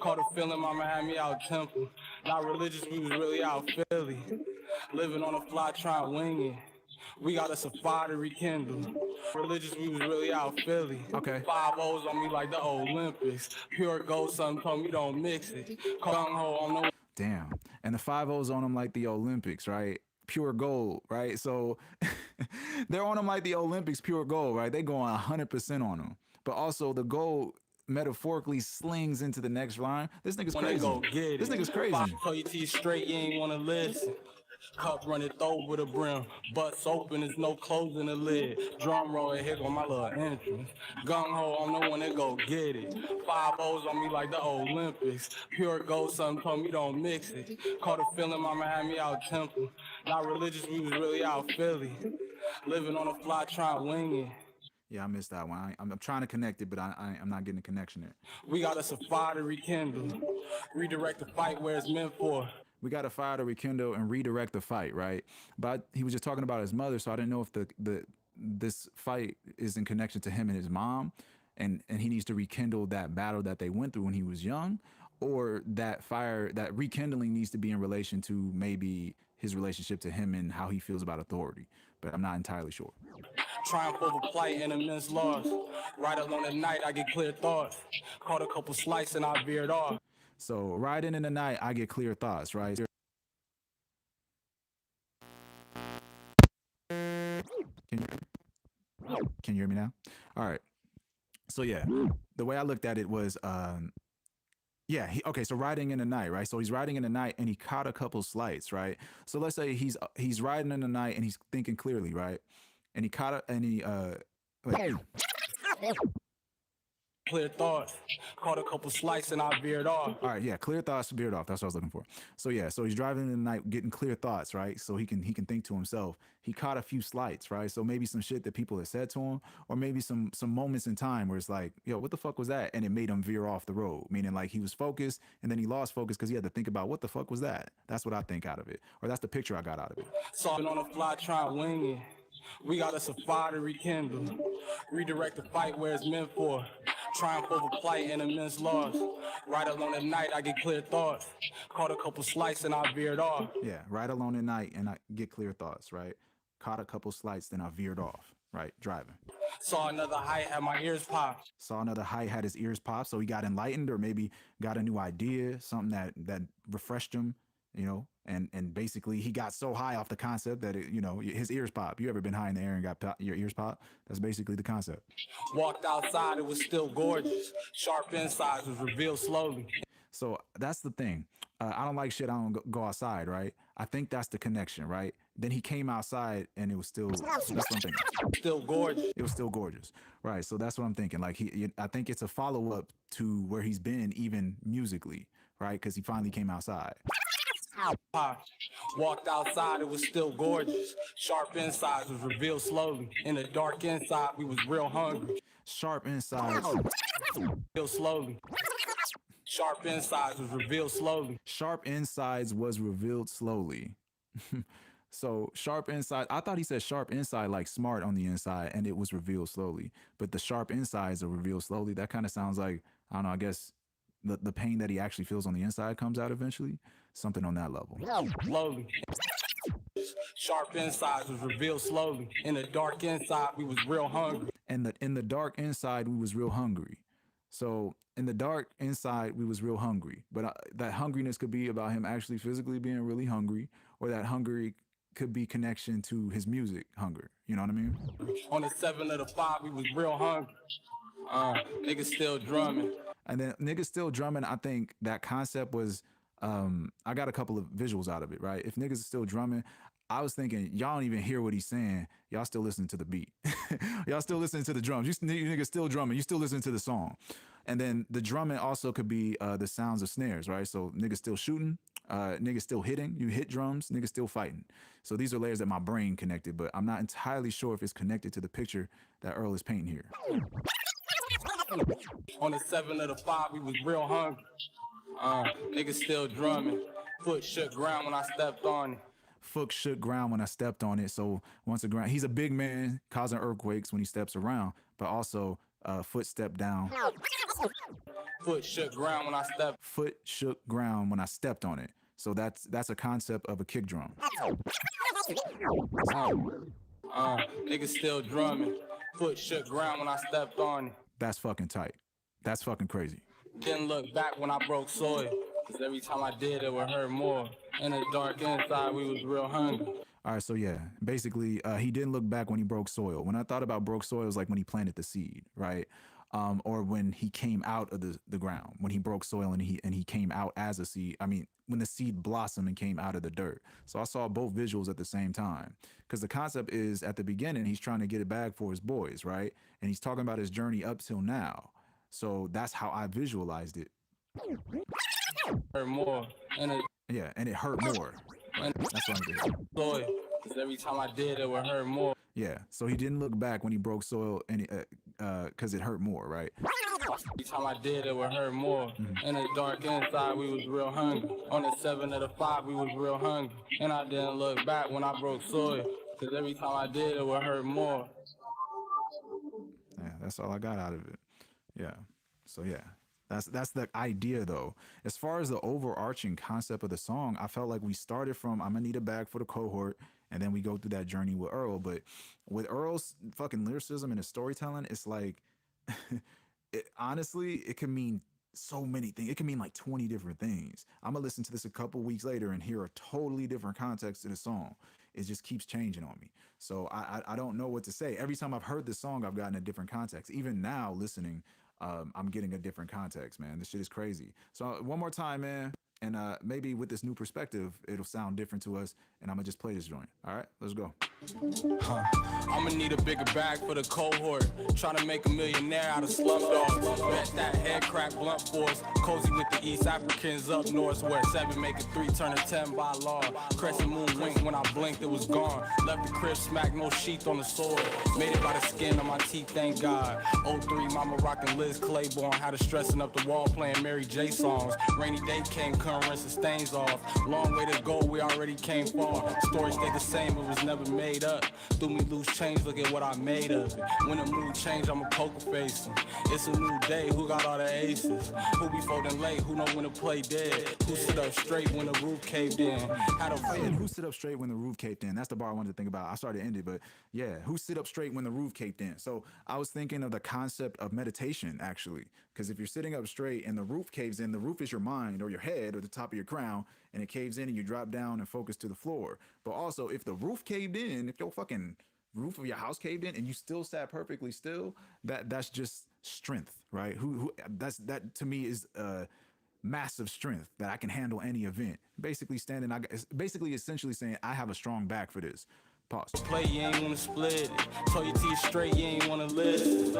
Caught a feeling, mama had me out temple. Not religious, we was really out Philly. Living on a fly, trying to wing it. We got us a fire to rekindle. Religious, we was really out Philly. Okay. 5 O's on me like the Olympics. Pure gold, something told me don't mix it. Gung ho, I'm the Damn. And the 5-0s on him like the Olympics, right? Pure gold, right? So they're on him like the Olympics, pure gold, right? They going 100% on him. But also the gold metaphorically slings into the next line. This nigga's crazy. go get This it. nigga's crazy. Tell you to you straight, you ain't wanna listen. Cup run it over the brim, butts open, there's no closing the lid. Drum roll and hit on my little entrance. Gung ho, I'm the one that go get it. 5 O's on me like the Olympics. Pure gold, something told me don't mix it. Caught a feeling, mama had me out temple. Not religious, we was really out Philly. Living on a fly, trying to wing it. Yeah, I missed that one. I'm trying to connect it, but I'm not getting the connection there. We got us a fire to rekindle. Redirect the fight where it's meant for. We got a fire to rekindle and redirect the fight, right? But he was just talking about his mother, so I didn't know if this fight is in connection to him and his mom, and he needs to rekindle that battle that they went through when he was young, or that fire, that rekindling needs to be in relation to maybe his relationship to him and how he feels about authority. But I'm not entirely sure. Triumph over plight and immense loss. Right along at night, I get clear thoughts. Caught a couple slices and I veered off. So riding in the night, I get clear thoughts, right? Can you hear me now? All right. So yeah, the way I looked at it was, yeah, okay. So riding in the night, right? So he's riding in the night and he caught a couple slights, right? So let's say he's riding in the night and he's thinking clearly, right? And he caught a, and he wait, Clear thoughts. Caught a couple slices and I veered off. all right, yeah, clear thoughts, veered off. That's what I was looking for. So yeah, so he's driving in the night, getting clear thoughts, right? So he can think to himself. He caught a few slights, right? So maybe some shit that people had said to him, or maybe some moments in time where it's like, yo, what the fuck was that? And it made him veer off the road. Meaning like he was focused and then he lost focus because he had to think about what the fuck was that? That's what I think out of it, or that's the picture I got out of it. Saw it on the fly, trying to wing it. We got us a fire to rekindle. Redirect the fight where it's meant for. Triumph over plight and immense loss. Right along at night, I get clear thoughts. Caught a couple slices and I veered off. Yeah, right alone at night and I get clear thoughts, right? Caught a couple slights, then I veered off, right? Driving. Saw another height, had my ears popped. Saw another height, had his ears popped, so he got enlightened, or maybe got a new idea, something that refreshed him, you know, and basically he got so high off the concept that it, you know, his ears pop. You ever been high in the air and got your ears pop? That's basically the concept. Walked outside, it was still gorgeous. Sharp insides was revealed slowly. So that's the thing. I don't like shit. I don't go outside, right? I think that's the connection, right? Then he came outside and it was still, that's what I'm thinking. Still gorgeous. It was still gorgeous, right? So that's what I'm thinking. Like I think it's a follow up to where he's been, even musically, right? Because he finally came outside. Walked outside, it was still gorgeous. Sharp insides was revealed slowly. In the dark inside, we was real hungry. Sharp insides. Revealed slowly. Sharp insides was revealed slowly. Sharp insides was revealed slowly. So sharp inside, I thought he said sharp inside like smart on the inside, and it was revealed slowly. But the sharp insides are revealed slowly. That kind of sounds like, I don't know, I guess the pain that he actually feels on the inside comes out eventually. Something on that level. Slowly. Sharp insides was revealed slowly. In the dark inside, we was real hungry. And in the dark inside, we was real hungry. So in the dark inside, we was real hungry. But that hungriness could be about him actually physically being really hungry, or that hungry could be connection to his music hunger. You know what I mean? On the 7 of the 5, we was real hungry. Niggas still drumming. And then niggas still drumming, I think that concept was, I got a couple of visuals out of it, right? If niggas is still drumming, I was thinking, y'all don't even hear what he's saying. Y'all still listening to the beat. Y'all still listening to the drums. You niggas still drumming. You still listening to the song. And then the drumming also could be the sounds of snares, right? So niggas still shooting, niggas still hitting. You hit drums, niggas still fighting. So these are layers that my brain connected, but I'm not entirely sure if it's connected to the picture that Earl is painting here. On the 7 of the 5, we was real hungry. Niggas still drumming. Foot shook ground when I stepped on it. Foot shook ground when I stepped on it. So once the ground, he's a big man causing earthquakes when he steps around, but also foot stepped down. Foot shook ground when I stepped. Foot shook ground when I stepped on it. So that's a concept of a kick drum. Niggas still drumming. Foot shook ground when I stepped on it. That's fucking tight. That's fucking crazy. Didn't look back when I broke soil. Cause every time I did, it would hurt more. In the dark inside, we was real hungry. All right, so yeah, basically, he didn't look back when he broke soil. When I thought about broke soil, it was like when he planted the seed, right? Or when he came out of the ground, when he broke soil and he came out as a seed. I mean, when the seed blossomed and came out of the dirt. So I saw both visuals at the same time. Because the concept is, at the beginning, he's trying to get it back for his boys, right? And he's talking about his journey up till now. So that's how I visualized it. Hurt more. Yeah, and it hurt more. Right? That's what I'm doing. Soil. Cause every time I did, it would hurt more. Yeah, so he didn't look back when he broke soil, and because it hurt more, right? Every time I did, it would hurt more. In the dark inside, we was real hungry. On the 7 of the 5, we was real hungry. And I didn't look back when I broke soil. Cause every time I did, it would hurt more. Yeah, that's all I got out of it. Yeah, so yeah. That's the idea, though. As far as the overarching concept of the song, I felt like we started from "I'm gonna need a bag for the cohort," and then we go through that journey with Earl. But with Earl's fucking lyricism and his storytelling, it's like, honestly, it can mean so many things. It can mean like 20 different things. I'm gonna listen to this a couple weeks later and hear a totally different context to the song. It just keeps changing on me. So I don't know what to say. Every time I've heard this song, I've gotten a different context. Even now, listening, I'm getting a different context, man. This shit is crazy. So one more time, man, and maybe with this new perspective, it'll sound different to us. And I'm gonna just play this joint. All right, let's go. I'ma need a bigger bag for the cohort. Trying to make a millionaire out of slumdogs. Bet that head crack blunt force. Cozy with the East Africans up north, where 7 make a 3 turn a 10 by law. Crescent moon wink when I blinked, it was gone. Left the crib smack, no sheath on the sword. Made it by the skin on my teeth, thank God. '03, mama rockin' Liz Claiborne. Had her stressing up the wall playing Mary J songs. Rainy day came, couldn't rinse the stains off. Long way to go, we already came far. Story stayed the same, it was never made up. Threw me loose change, look at what I made of it. When the mood change, I'm a poker face. It's a new day, who got all the aces? Who be folding late, who know when to play dead? Who sit up straight when the roof caved in? Had a And who sit up straight when the roof caved in? That's the bar I wanted to think about. I started to end it, but yeah, who sit up straight when the roof caved in? So I was thinking of the concept of meditation, actually, because if you're sitting up straight and the roof caves in, the roof is your mind or your head or the top of your crown, and it caves in and you drop down and focus to the floor. But also, if the roof caved in, if your fucking roof of your house caved in and you still sat perfectly still, that's just strength, right? Who that to me is massive strength that I can handle any event. Basically standing, basically essentially saying I have a strong back for this. Pause. play, you ain't wanna split it. Told your teeth straight, you ain't wanna listen.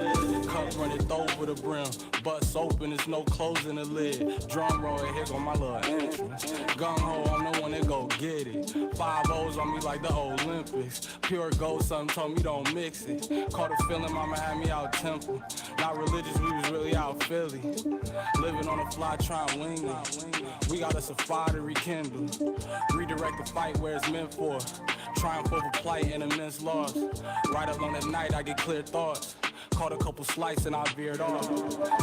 Cup running over the brim. Bust open, there's no closing the lid. Drum roll, and here go my little entrance. Gung ho, I'm the one that go get it. 5 O's on me like the Olympics. Pure gold, something told me don't mix it. Caught a feeling, mama had me out temple. Not religious, we was really out Philly. Living on the fly, trying to wing it. We got us a fire to rekindle. Redirect the fight where it's meant for. Triumph over plight and immense loss. Right along at night, I get clear thoughts. Caught a couple slices and I veered off.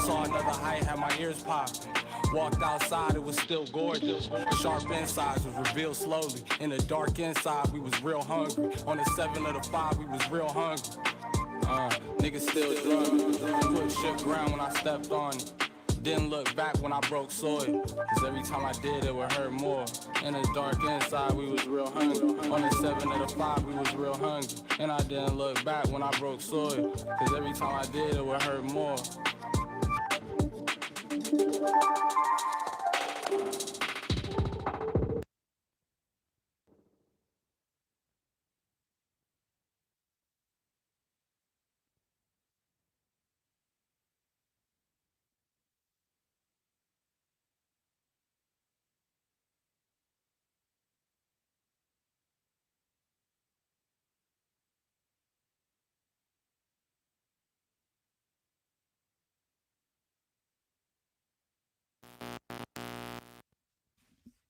Saw another height, had my ears popping. Walked outside, it was still gorgeous. The sharp insides was revealed slowly. In the dark inside, we was real hungry. On the 7 of the 5, we was real hungry. Niggas still drunk. Put shit ground when I stepped on it. Didn't look back when I broke soil, cause every time I did it would hurt more. In the dark inside we was real hungry. On the 7 of the 5 we was real hungry. And I didn't look back when I broke soil, cause every time I did it would hurt more.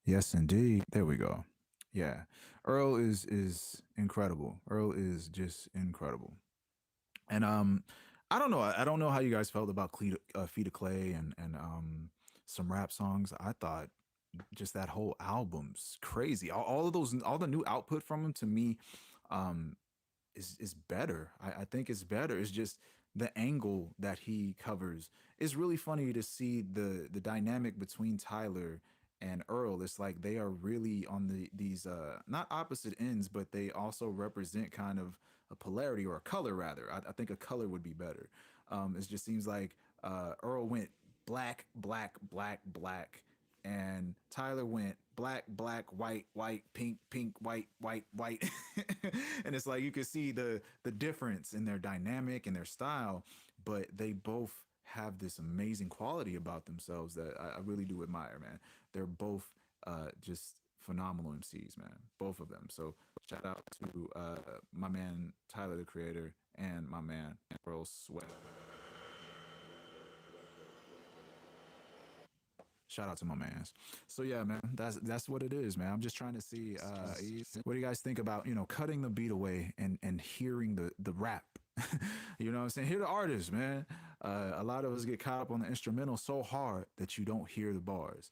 Yes, indeed. There we go. Yeah, Earl is incredible. Earl is just incredible. And I don't know. I don't know how you guys felt about Feet of Clay and some rap songs. I thought just that whole album's crazy. All of those, all the new output from him to me, um, is better. I think it's better. It's just the angle that he covers. It's really funny to see the dynamic between Tyler and Earl. It's like they are really on these not opposite ends, but they also represent kind of a polarity or a color rather. I think a color would be better. It just seems like Earl went black, black, black, black, and Tyler went black, black, white, white, pink, pink, white, white, white. And it's like you can see the difference in their dynamic and their style, but they both have this amazing quality about themselves that I really do admire, man. They're both just phenomenal MCs, man. Both of them. So shout out to my man Tyler the Creator and my man Earl Sweat. Shout out to my mans. So yeah, man, that's what it is, man. I'm just trying to see what do you guys think about, cutting the beat away and hearing the rap. You know what I'm saying? Hear the artist, man. A lot of us get caught up on the instrumental so hard that you don't hear the bars.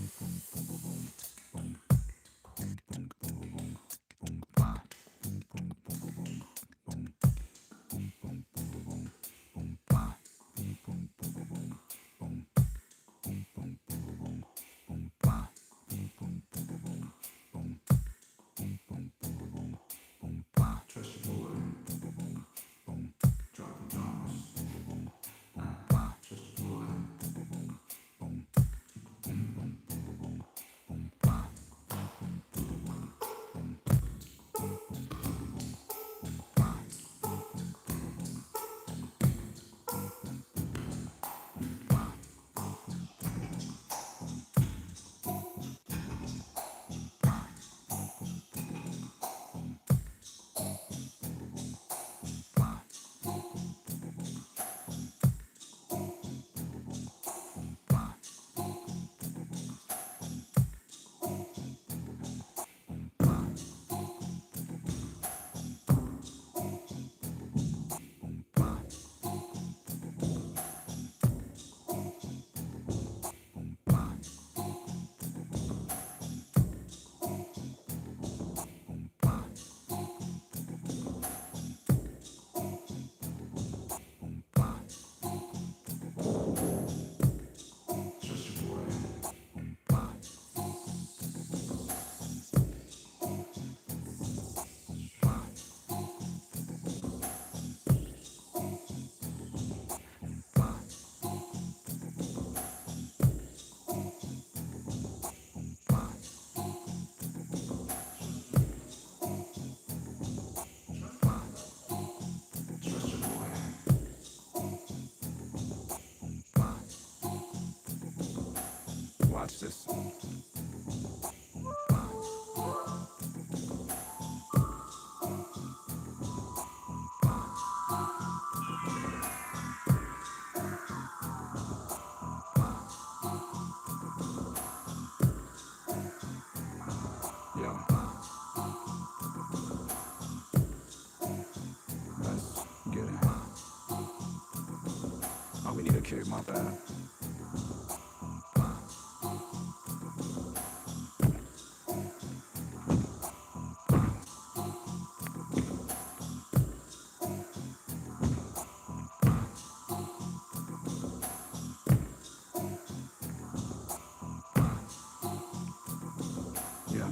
Yeah.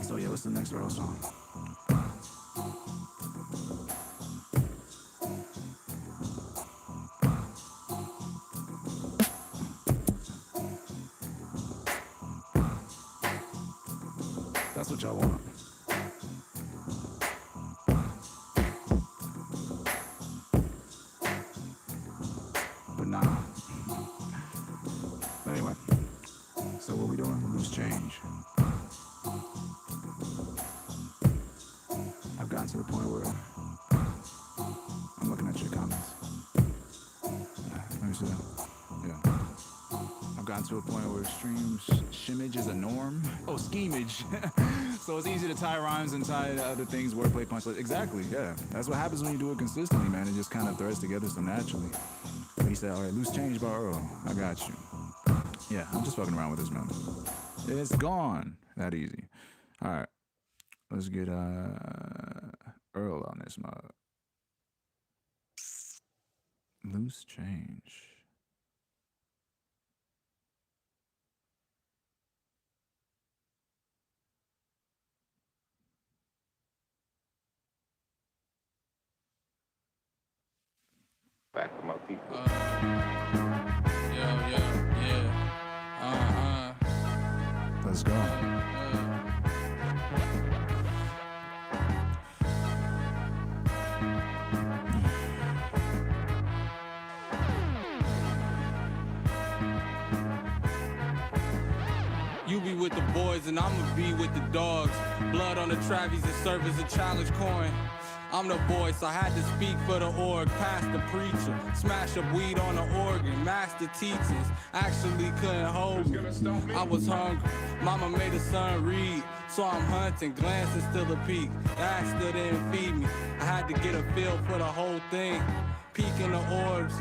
So yeah, what's the next Earl song? That's what y'all want. But nah. But anyway, so what we doing? Loose change. I've gotten to the point where I'm looking at your comments. Let me see that. Yeah. I've gotten to a point where extreme shimmage is a norm. Oh, schemage. So it's easy to tie rhymes and tie other things, wordplay, punchlines. Exactly, yeah. That's what happens when you do it consistently, man. It just kind of threads together so naturally. But he said, all right, loose change by Earl. I got you. Yeah, I'm just fucking around with this, man. It's gone. That easy. All right. Let's get Earl on this mug. Loose change. Back with my people. Let's go. You be with the boys and I'ma be with the dogs. Blood on the Travies that serve as a challenge coin. I'm the voice, I had to speak for the org, past the preacher, smash up weed on the organ, master teachings, actually couldn't hold me. I was hungry, mama made the son read, so I'm hunting, glancing still a peek, that still didn't feed me. I had to get a feel for the whole thing, peek in the orbs,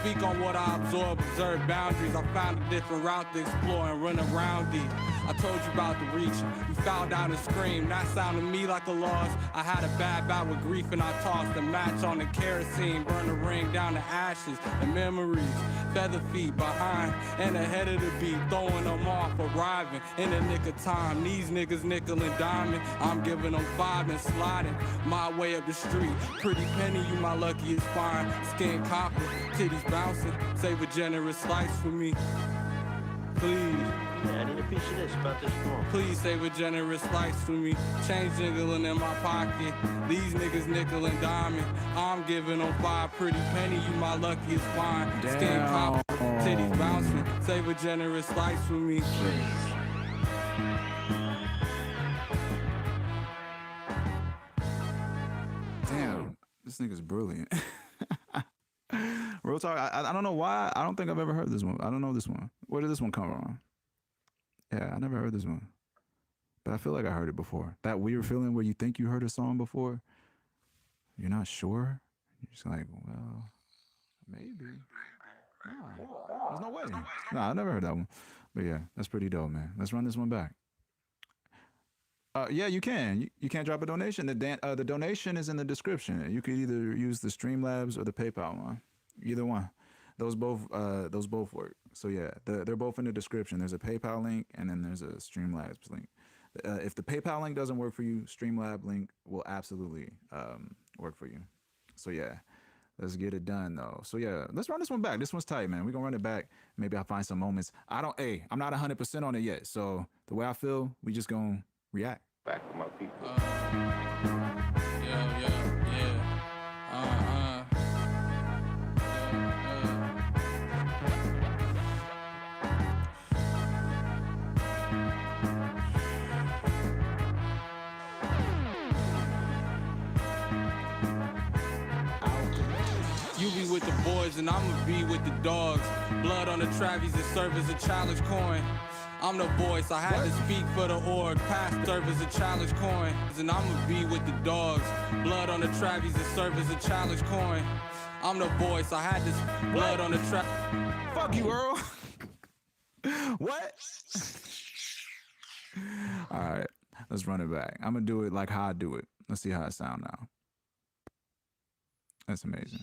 speak on what I absorb, observe boundaries, I found a different route to explore and run around deep. I told you about the reach, you fouled down and screamed, that sounded to me like a loss. I had a bad bout with grief and I tossed a match on the kerosene, burned the ring down to ashes and memories. Feather feet behind and ahead of the beat, throwing them off, arriving in the nick of time. These niggas nickel and diamond, I'm giving them 5 and sliding my way up the street. Pretty penny, you my luckiest find. Skin copper, titties bouncing, save a generous slice for me. Please. Yeah, I need a piece of this about this form. Please save a generous slice for me. Change jiggling in my pocket. These niggas nickel and diamond. I'm giving them 5 pretty penny. You my luckiest find. Skin copper, titties bouncing. Save a generous slice for me. Damn, this nigga's brilliant. Real talk, I don't know why. I don't think I've ever heard this one. I don't know this one. Where did this one come from? Yeah, I never heard this one. But I feel like I heard it before. That weird feeling where you think you heard a song before. You're not sure. You're just like, well, maybe. Nah, there's no way. Nah, I never heard that one. But yeah, that's pretty dope, man. Let's run this one back. Yeah, you can. You can't drop a donation. The donation is in the description. You could either use the Streamlabs or the PayPal one. Either one. Those both work. So yeah, they're both in the description. There's a PayPal link and then there's a Streamlabs link. If the PayPal link doesn't work for you, Streamlab link will absolutely work for you. So yeah, let's get it done though. So yeah, let's run this one back. This one's tight, man. We're gonna run it back. Maybe I'll find some moments. I'm not 100% on it yet. So the way I feel, we just gonna react. Back with my people. You be with the boys and I'ma be with the dogs. Blood on the Travies that serve as a challenge coin. I'm the voice, I had to speak for the org. Past serve as a challenge coin. And I'ma be with the dogs. Blood on the Travies that serve as a challenge coin. I'm the voice, I had to blood on the trap. Fuck you, Earl. What? All right, let's run it back. I'm gonna do it like how I do it. Let's see how it sound now. That's amazing.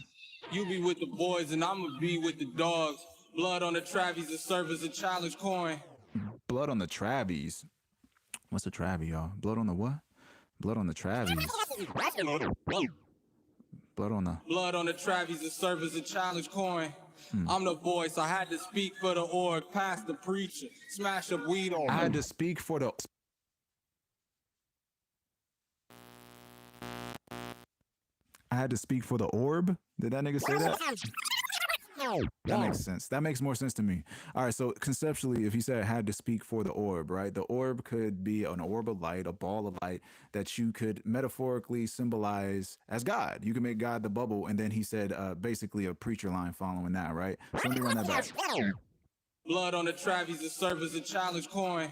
You be with the boys and I'ma be with the dogs. Blood on the Travies and serve as a challenge coin. Blood on the Travies. What's a Travie, y'all? Blood on the what? Blood on the Travies. Blood on the Travies and serve as a challenge coin. I'm the voice, I had to speak for the org, past the preacher, smash up weed on I had to speak for the. I had to speak for the orb? Did that nigga say that? That makes sense. That makes more sense to me. All right, so conceptually, if he said had to speak for the orb, right? The orb could be an orb of light, a ball of light that you could metaphorically symbolize as God. You can make God the bubble, and then he said basically a preacher line following that, right? So let me run that back. Blood on the Travies and serve as a challenge coin.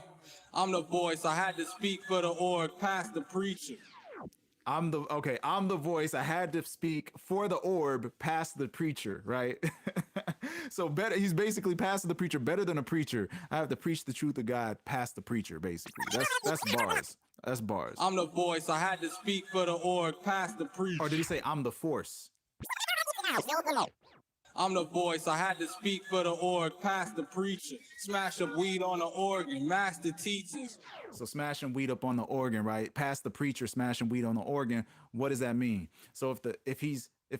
I'm the voice, I had to speak for the org, past the preacher. I'm the voice. I had to speak for the orb past the preacher, right? So better, he's basically past the preacher, better than a preacher. I have to preach the truth of God past the preacher, basically. That's bars. That's bars. I'm the voice, I had to speak for the org, past the preacher. Or did he say I'm the force? I'm the voice, I had to speak for the org, past the preacher. Smash up weed on the organ, master teachings. So smashing weed up on the organ, right? Past the preacher, smashing weed on the organ. What does that mean? So if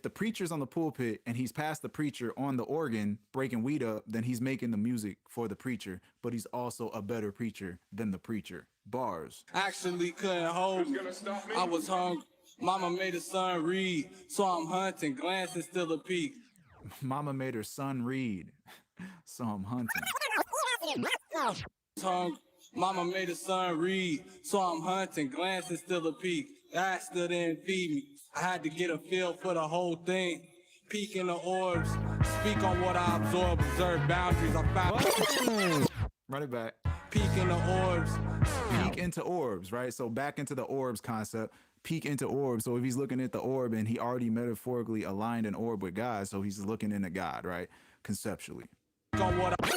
the preacher's on the pulpit and he's past the preacher on the organ breaking weed up, then he's making the music for the preacher, but he's also a better preacher than the preacher. Bars. Actually couldn't hold me. I was hungry. Mama made her son read, so I'm hunting, glancing still a peek. Mama made her son read, so I'm hunting. Hungry. Mama made her son read, so I'm hunting, glancing still a peek. That still didn't feed me. I had to get a feel for the whole thing. Peek in the orbs, speak on what I absorb, observe boundaries I found. Run it back. Peek in the orbs. Peek into orbs, right? So back into the orbs concept. Peek into orbs. So if he's looking at the orb and he already metaphorically aligned an orb with God, so he's looking into God, right? Conceptually. On what I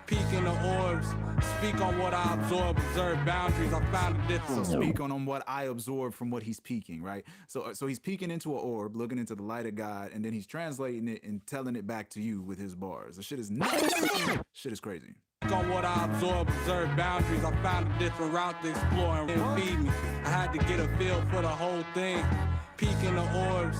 peek in the orbs, speak on what I absorb, observe boundaries I found a difference. So speak on what I absorb from what he's peeking, right? So he's peeking into an orb, looking into the light of God, and then he's translating it and telling it back to you with his bars. The shit is nuts. Shit is crazy. On what I absorb, observe boundaries I found a different route to explore and feed me. I had to get a feel for the whole thing. Peek in the orbs,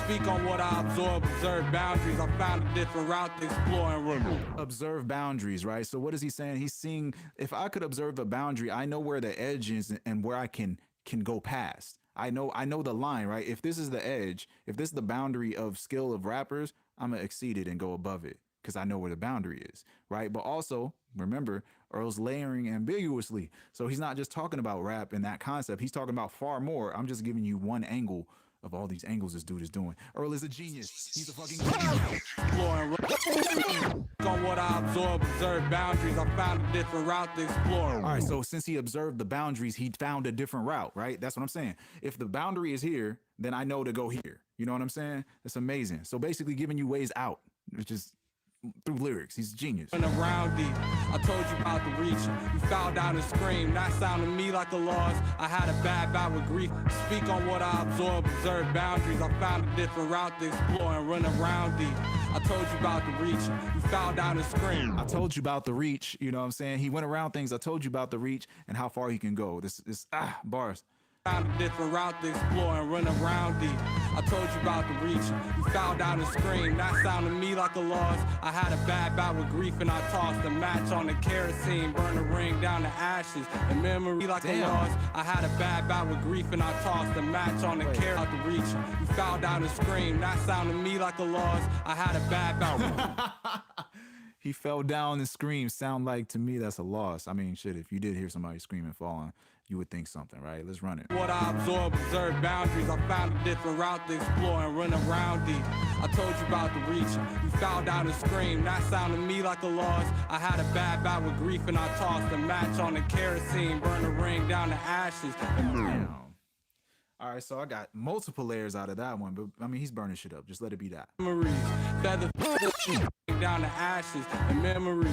speak on what I absorb, observe boundaries I found a different route to explore and remove. Observe boundaries, right? So what is he saying? He's seeing, if I could observe a boundary, I know where the edge is and where I can go past. I know the line, right? If this is the edge, if this is the boundary of skill of rappers, I'm gonna exceed it and go above it because I know where the boundary is, right? But also, remember, Earl's layering ambiguously. So he's not just talking about rap and that concept. He's talking about far more. I'm just giving you one angle of all these angles this dude is doing. Earl is a genius. He's a fucking genius. On what I absorb, observe boundaries, I found a different route to explore. All right, so since he observed the boundaries, he found a different route, right? That's what I'm saying. If the boundary is here, then I know to go here. You know what I'm saying? That's amazing. So basically giving you ways out, which is through lyrics. He's a genius. Around deep, I told you about the reach. You fell down and screamed. That sounded to me like a loss. I had a bad bout with grief. Speak on what I absorb, observe boundaries. I found a different route to explore and run around deep. I told you about the reach. You fell down and screamed. I told you about the reach. You know what I'm saying? He went around things. I told you about the reach and how far he can go. This bars. Found a different route to explore and run around deep. I told you about the reach. You fell down and screamed. That sounded to me like a loss. I had a bad bout with grief and I tossed a match on the kerosene. Burned the ring down to ashes. And memory like a loss. I had a bad bout with grief and I tossed a match on the kerosene. Out the reach. You fell down and screamed. That sounded to me like a loss. I had a bad bout. He fell down and screamed. Sound like to me that's a loss. I mean, shit, if you did hear somebody screaming falling, you would think something, right? Let's run it. What I absorb, observe boundaries. I found a different route to explore and run around deep. I told you about the reach. You fell down and screamed. That sounded to me like a loss. I had a bad bout with grief and I tossed a match on the kerosene. Burned the ring down to ashes. Damn. All right, so I got multiple layers out of that one, but I mean, he's burning shit up. Just let it be that. Memories, feather down to ashes and memories,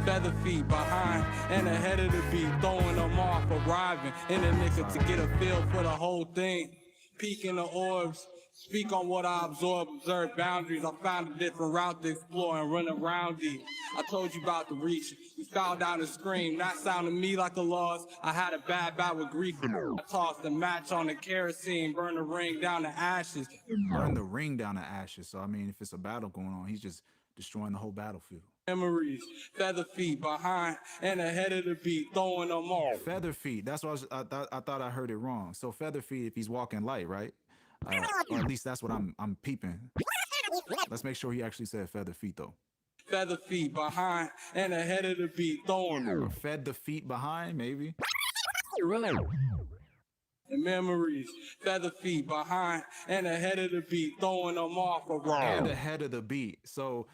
feather feet behind and ahead of the beat, throwing them off, arriving in the nigga to get a feel for the whole thing, peeking the orbs, speak on what I absorb, observe boundaries. I found a different route to explore and run around it. I told you about the reach. You fell down and screamed. That sounded to me like a loss. I had a bad bout with grief. I tossed a match on the kerosene, burned the ring down to ashes. Burn the ring down to ashes. So I mean, if it's a battle going on, he's just destroying the whole battlefield. Memories, feather feet behind and ahead of the beat, throwing them off. Feather feet. That's what I thought I heard it wrong. So feather feet if he's walking light, right? Or at least that's what I'm peeping. Let's make sure he actually said feather feet though. Feather feet behind and ahead of the beat, throwing them. Or fed the feet behind, maybe. And memories, feather feet behind and ahead of the beat, throwing them off And around. ahead of the beat. So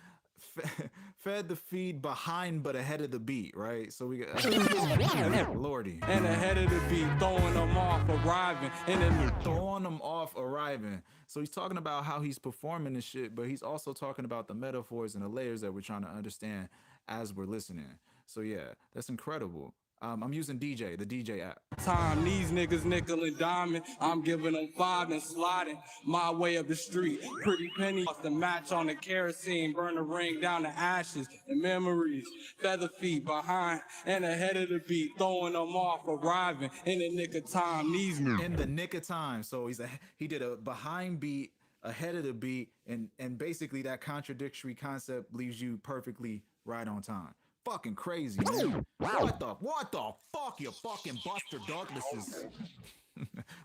fed the feed behind but ahead of the beat, right? So we got Lordy. And ahead of the beat, throwing them off, arriving in the Throwing them off arriving. So he's talking about how he's performing this shit, but he's also talking about the metaphors and the layers that we're trying to understand as we're listening. So yeah, that's incredible. I'm using the DJ app. time. These niggas nickel and diamond. I'm giving them five and sliding my way up the street. Pretty penny off the match on the kerosene. Burn the ring down to ashes and memories. Feather feet behind and ahead of the beat. Throwing them off, arriving in the nick of time. These niggas. In the nick of time. So he did a behind beat, ahead of the beat, and basically that contradictory concept leaves you perfectly right on time. Fucking crazy, man. What the fuck, you fucking Buster Douglases?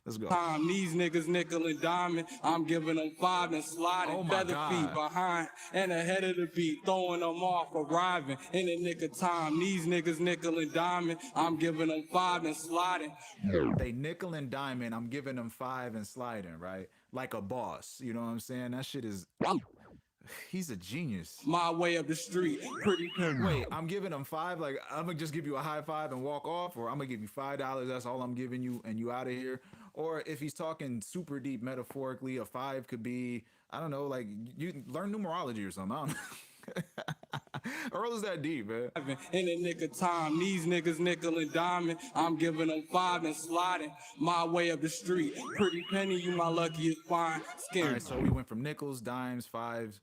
Let's go. Time. These niggas nickel and diamond. I'm giving them five and sliding. Oh my Feather God. feet behind and ahead of the beat. Throwing them off, arriving in the nick of time. These niggas nickel and diamond. I'm giving them five and sliding. They nickel and diamond. I'm giving them five and sliding, right? Like a boss. You know what I'm saying? That shit is... He's a genius. My way up the street. Pretty penny. Wait, I'm giving him five. Like, I'm gonna just give you a high five and walk off, or I'm gonna give you $5. That's all I'm giving you, and you out of here. Or if he's talking super deep metaphorically, a five could be, I don't know, like you learn numerology or something. I don't know. Earl is that deep, man. In the nick of time, these niggas nickel and diamond. I'm giving them five and sliding my way up the street. Pretty penny, you my luckiest find. All Skin. right, so we went from nickels, dimes, fives.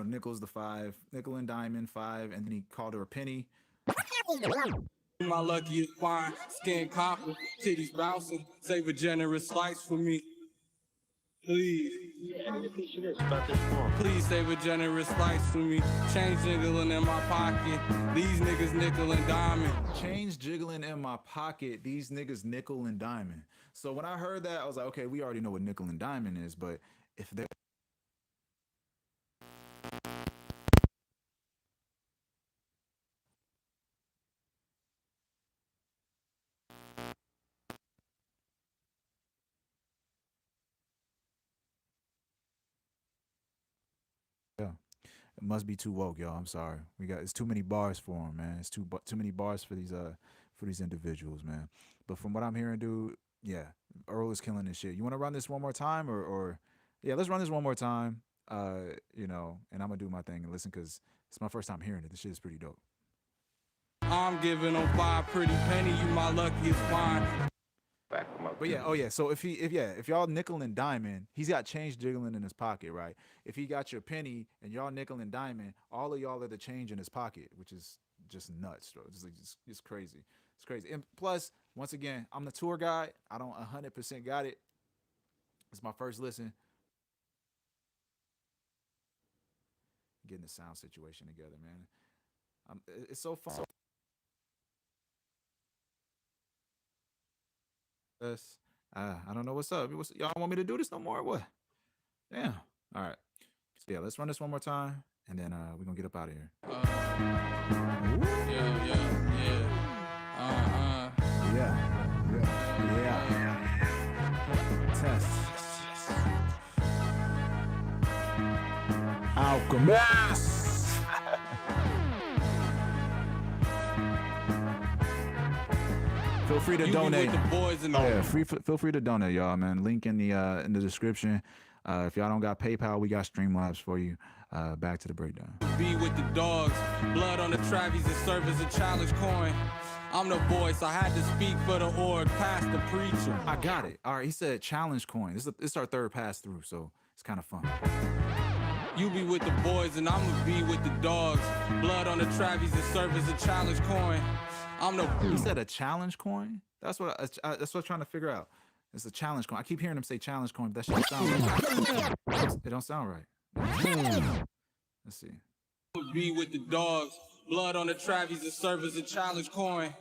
Nickels the five, nickel and diamond five, and then he called her a penny. My luckiest find. Skin copper, titties bouncing. Save a generous slice for me. Please. I need a piece of this about this form. Please save a generous slice for me. Change jiggling in my pocket. These niggas nickel and diamond. Change jiggling in my pocket. These niggas nickel and diamond. So when I heard that, I was like, okay, we already know what nickel and diamond is, but if they're it must be too woke, y'all. I'm sorry. It's too many bars for him, man. It's too many bars for these individuals, man. But from what I'm hearing, dude, yeah, Earl is killing this shit. You want to run this one more time, or yeah, let's run this one more time. And I'm gonna do my thing and listen because it's my first time hearing it. This shit is pretty dope. I'm giving them five pretty penny. You my luckiest find. Back them up. But yeah, oh yeah. So if y'all nickel and diamond, he's got change jiggling in his pocket, right? If he got your penny and y'all nickel and diamond, all of y'all are the change in his pocket, which is just nuts, bro. It's crazy. It's crazy. And plus, once again, I'm the tour guide. I don't 100% got it. It's my first listen. Getting the sound situation together, man. It's so fun. I don't know what's up. Y'all want me to do this no more or what? Yeah. All right. So yeah, let's run this one more time, and then we're gonna get up out of here. Yeah. Test. Alchemist. Feel free to You be donate. with the boys and Yeah, feel free to donate, y'all, man. Link in the description. If y'all don't got PayPal, we got Streamlabs for you. Back to the breakdown. be with the dogs. Blood on the Travis and serve as a challenge coin. I'm the voice, I had to speak for the org, past the preacher. I got it. All right, he said challenge coin. This is our third pass through, so it's kind of fun. You be with the boys and I'ma be with the dogs. Blood on the Travis and serve as a challenge coin. I'm the. He said a challenge coin. That's what I'm trying to figure out. It's a challenge coin. I keep hearing him say challenge coin, but that shit don't sound right. It don't sound right. Let's see. Be with the dogs. Blood on the Travis and serve as a challenge coin.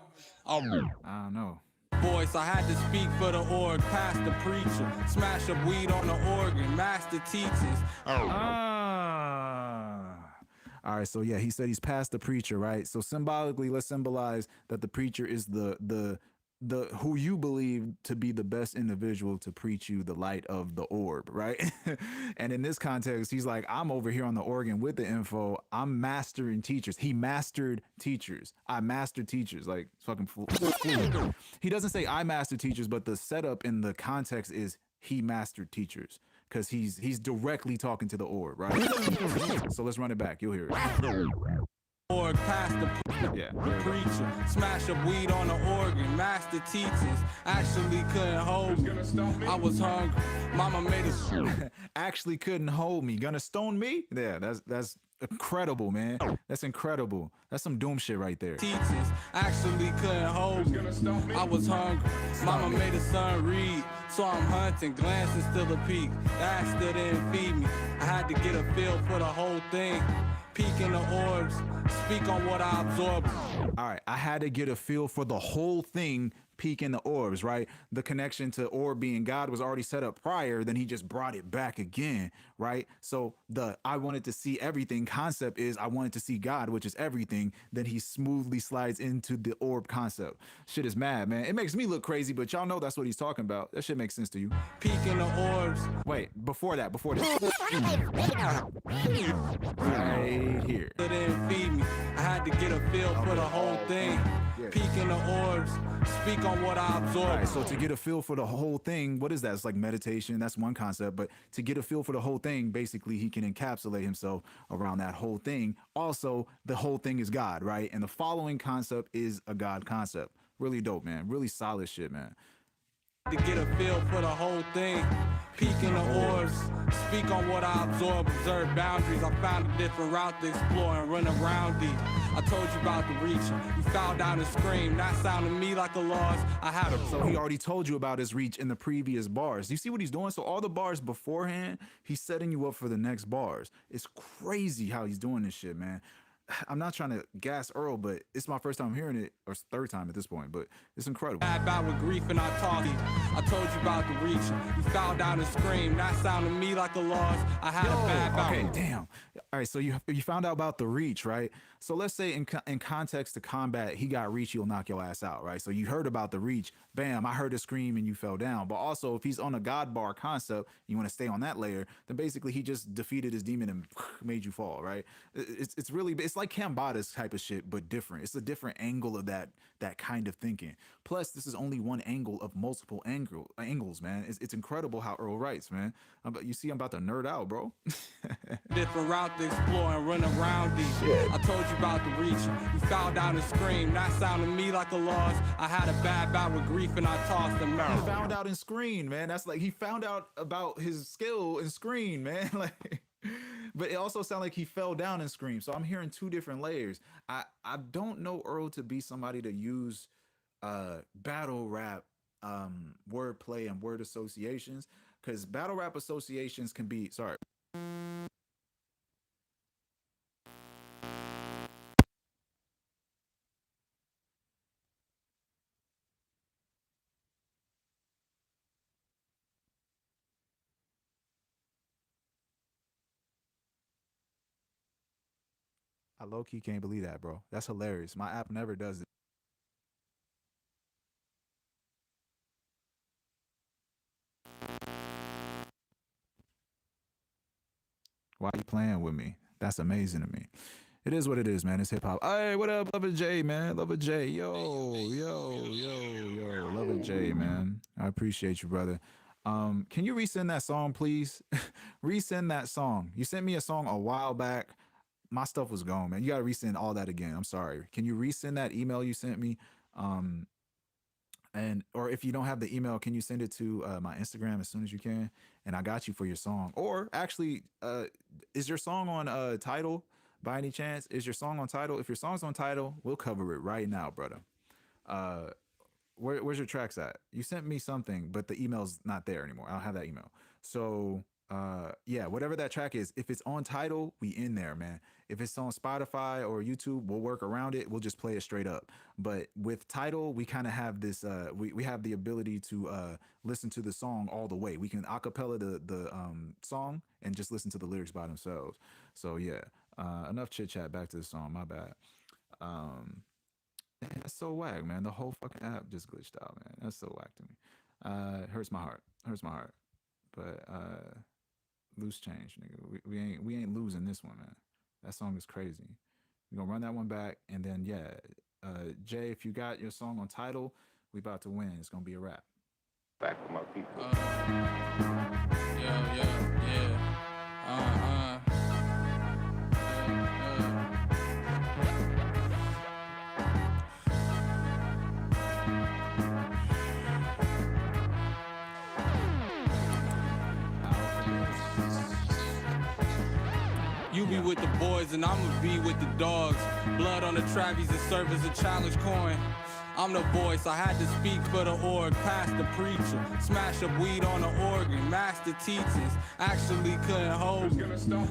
I don't know. Voice, I had to speak for the org, past the preacher. Smash up weed on the organ, master teachings. All right, so yeah, he said he's past the preacher, right? So symbolically, let's symbolize that the preacher is the who you believe to be the best individual to preach you the light of the orb, right? And in this context, he's like, I'm over here on the organ with the info. I'm mastering teachers. He mastered teachers. I mastered teachers. Like fucking. He doesn't say I mastered teachers, but the setup in the context is he mastered teachers because he's directly talking to the orb, right? So let's run it back. You'll hear it. Org, past the preacher. Smash up weed on the organ, master teachings. Actually couldn't hold me. I was hungry. Mama made a Actually couldn't hold me. Gonna stone me? Yeah, that's incredible, man. That's incredible. That's some doom shit right there. teachings. Actually couldn't hold me. I was hungry. Mama made a son read. So I'm hunting, glancing still a peak. That still didn't feed me. I had to get a feel for the whole thing. Peek in the orbs, speak on what I absorb. All right, I had to get a feel for the whole thing, peek in the orbs, right? The connection to orb being God was already set up prior, then he just brought it back again, right? So the I wanted to see everything concept is I wanted to see God, which is everything. Then he smoothly slides into the orb concept. Shit is mad, man. It makes me look crazy, but y'all know that's what he's talking about. That shit makes sense to you. Peek in the orbs. Wait, before that. Right here. It didn't feed me. I had to get a feel for the whole thing. Peek in the orbs, speak on what I absorb. All right, so to get a feel for the whole thing, what is that? It's like meditation. That's one concept. But to get a feel for the whole thing, basically, he can encapsulate himself around that whole thing. Also, the whole thing is God, right? And the following concept is a God concept. Really dope, man. Really solid shit, man. To get a feel for the whole thing. Peek in the orbs, speak on what I absorb, observe boundaries. I found a different route to explore and run around these. I told you about the reach. You fell down and screamed. That sounded to me like a loss. I had a. So he already told you about his reach in the previous bars. Do you see what he's doing? So all the bars beforehand, he's setting you up for the next bars. It's crazy how he's doing this shit, man. I'm not trying to gas Earl, but it's my first time hearing it, or third time at this point, but it's incredible. Bad bout with grief and I talked. I told you about the reach. You fell down and screamed. That sounded to me like a loss. I had a bad bout. Okay, damn. All right, so you found out about the reach, right? So let's say in context to combat, he got reach, he'll knock your ass out, right? So you heard about the reach. Bam, I heard a scream and you fell down. But also, if he's on a God bar concept, you want to stay on that layer, then basically he just defeated his demon and made you fall, right? It's really, it's like Kambada's type of shit, but different. It's a different angle of that kind of thinking. Plus, this is only one angle of multiple angles, man. It's incredible how Earl writes, man. You see, I'm about to nerd out, bro. Different route to explore and run around these. I told you about the reach. You fell down and screamed. That sounded to me like a loss. I had a bad bout with grief and I tossed them He out. found out in screen, man. That's like he found out about his skill in screen, man. Like, but it also sounded like he fell down in scream. So I'm hearing two different layers. I don't know Earl to be somebody to use battle rap wordplay and word associations, because battle rap associations can be I low-key can't believe that, bro. That's hilarious. My app never does it. Why are you playing with me? That's amazing to me. It is what it is, man. It's hip hop. Hey, what up, Lover J, man? Lover J, yo, Lover J, man. I appreciate you, brother. Can you resend that song, please? Resend that song. You sent me a song a while back. My stuff was gone, man. You gotta resend all that again. I'm sorry. Can you resend that email you sent me? And or if you don't have the email, can you send it to my Instagram as soon as you can? And I got you for your song. Or actually, is your song on Tidal by any chance? Is your song on Tidal? If your song's on Tidal, we'll cover it right now, brother. Where's your tracks at? You sent me something, but the email's not there anymore. I don't have that email. So yeah, whatever that track is, if it's on Tidal, we in there, man. If it's on Spotify or YouTube, we'll work around it. We'll just play it straight up. But with Tidal, we kind of have this we have the ability to listen to the song all the way. We can acapella the song and just listen to the lyrics by themselves. So yeah, enough chit chat, back to the song, my bad. That's so whack, man. The whole fucking app just glitched out, man. That's so whack to me. It hurts my heart. Hurts my heart. But loose change, nigga. We ain't losing this one, man. That song is crazy. We're gonna run that one back, and then yeah, Jay, if you got your song on Tidal, we about to win. It's gonna be a wrap. Back with my people. You be with the boys and I'ma be with the dogs. Blood on the Travis that serve as a challenge coin. I'm the voice, I had to speak for the org. Past the preacher, smash up weed on the organ. Master teachings actually couldn't hold me.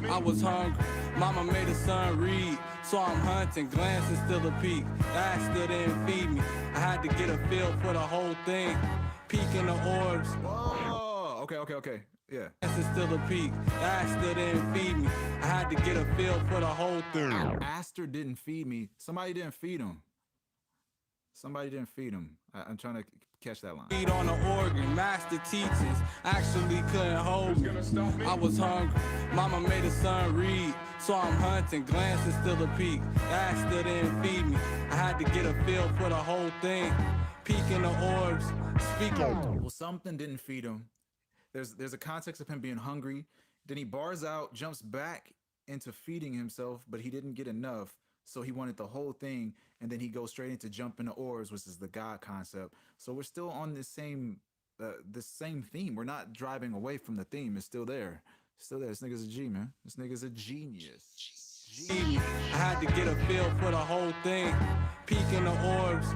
I was hungry, mama made a son read. So I'm hunting, glancing still a peek. That still didn't feed me. I had to get a feel for the whole thing. Peeking the orbs. Whoa, okay. Yeah. That's still a peak. That still didn't feed me. I had to get a feel for the whole thing. Aster didn't feed me. Somebody didn't feed him. I'm trying to catch that line. Feed on the organ, master teachings actually couldn't hold me. I was hungry, mama made a son read. So I'm hunting, glancing still a peak. That still didn't feed me. I had to get a feel for the whole thing. Peeking the orbs, speaking. Well, something didn't feed him. There's a context of him being hungry. Then he bars out, jumps back into feeding himself, but he didn't get enough. So he wanted the whole thing, and then he goes straight into jumping the orbs, which is the God concept. So we're still on this same theme. We're not driving away from the theme. It's still there. Still there. This nigga's a G, man. This nigga's a genius. I had to get a feel for the whole thing. Peeking the orbs,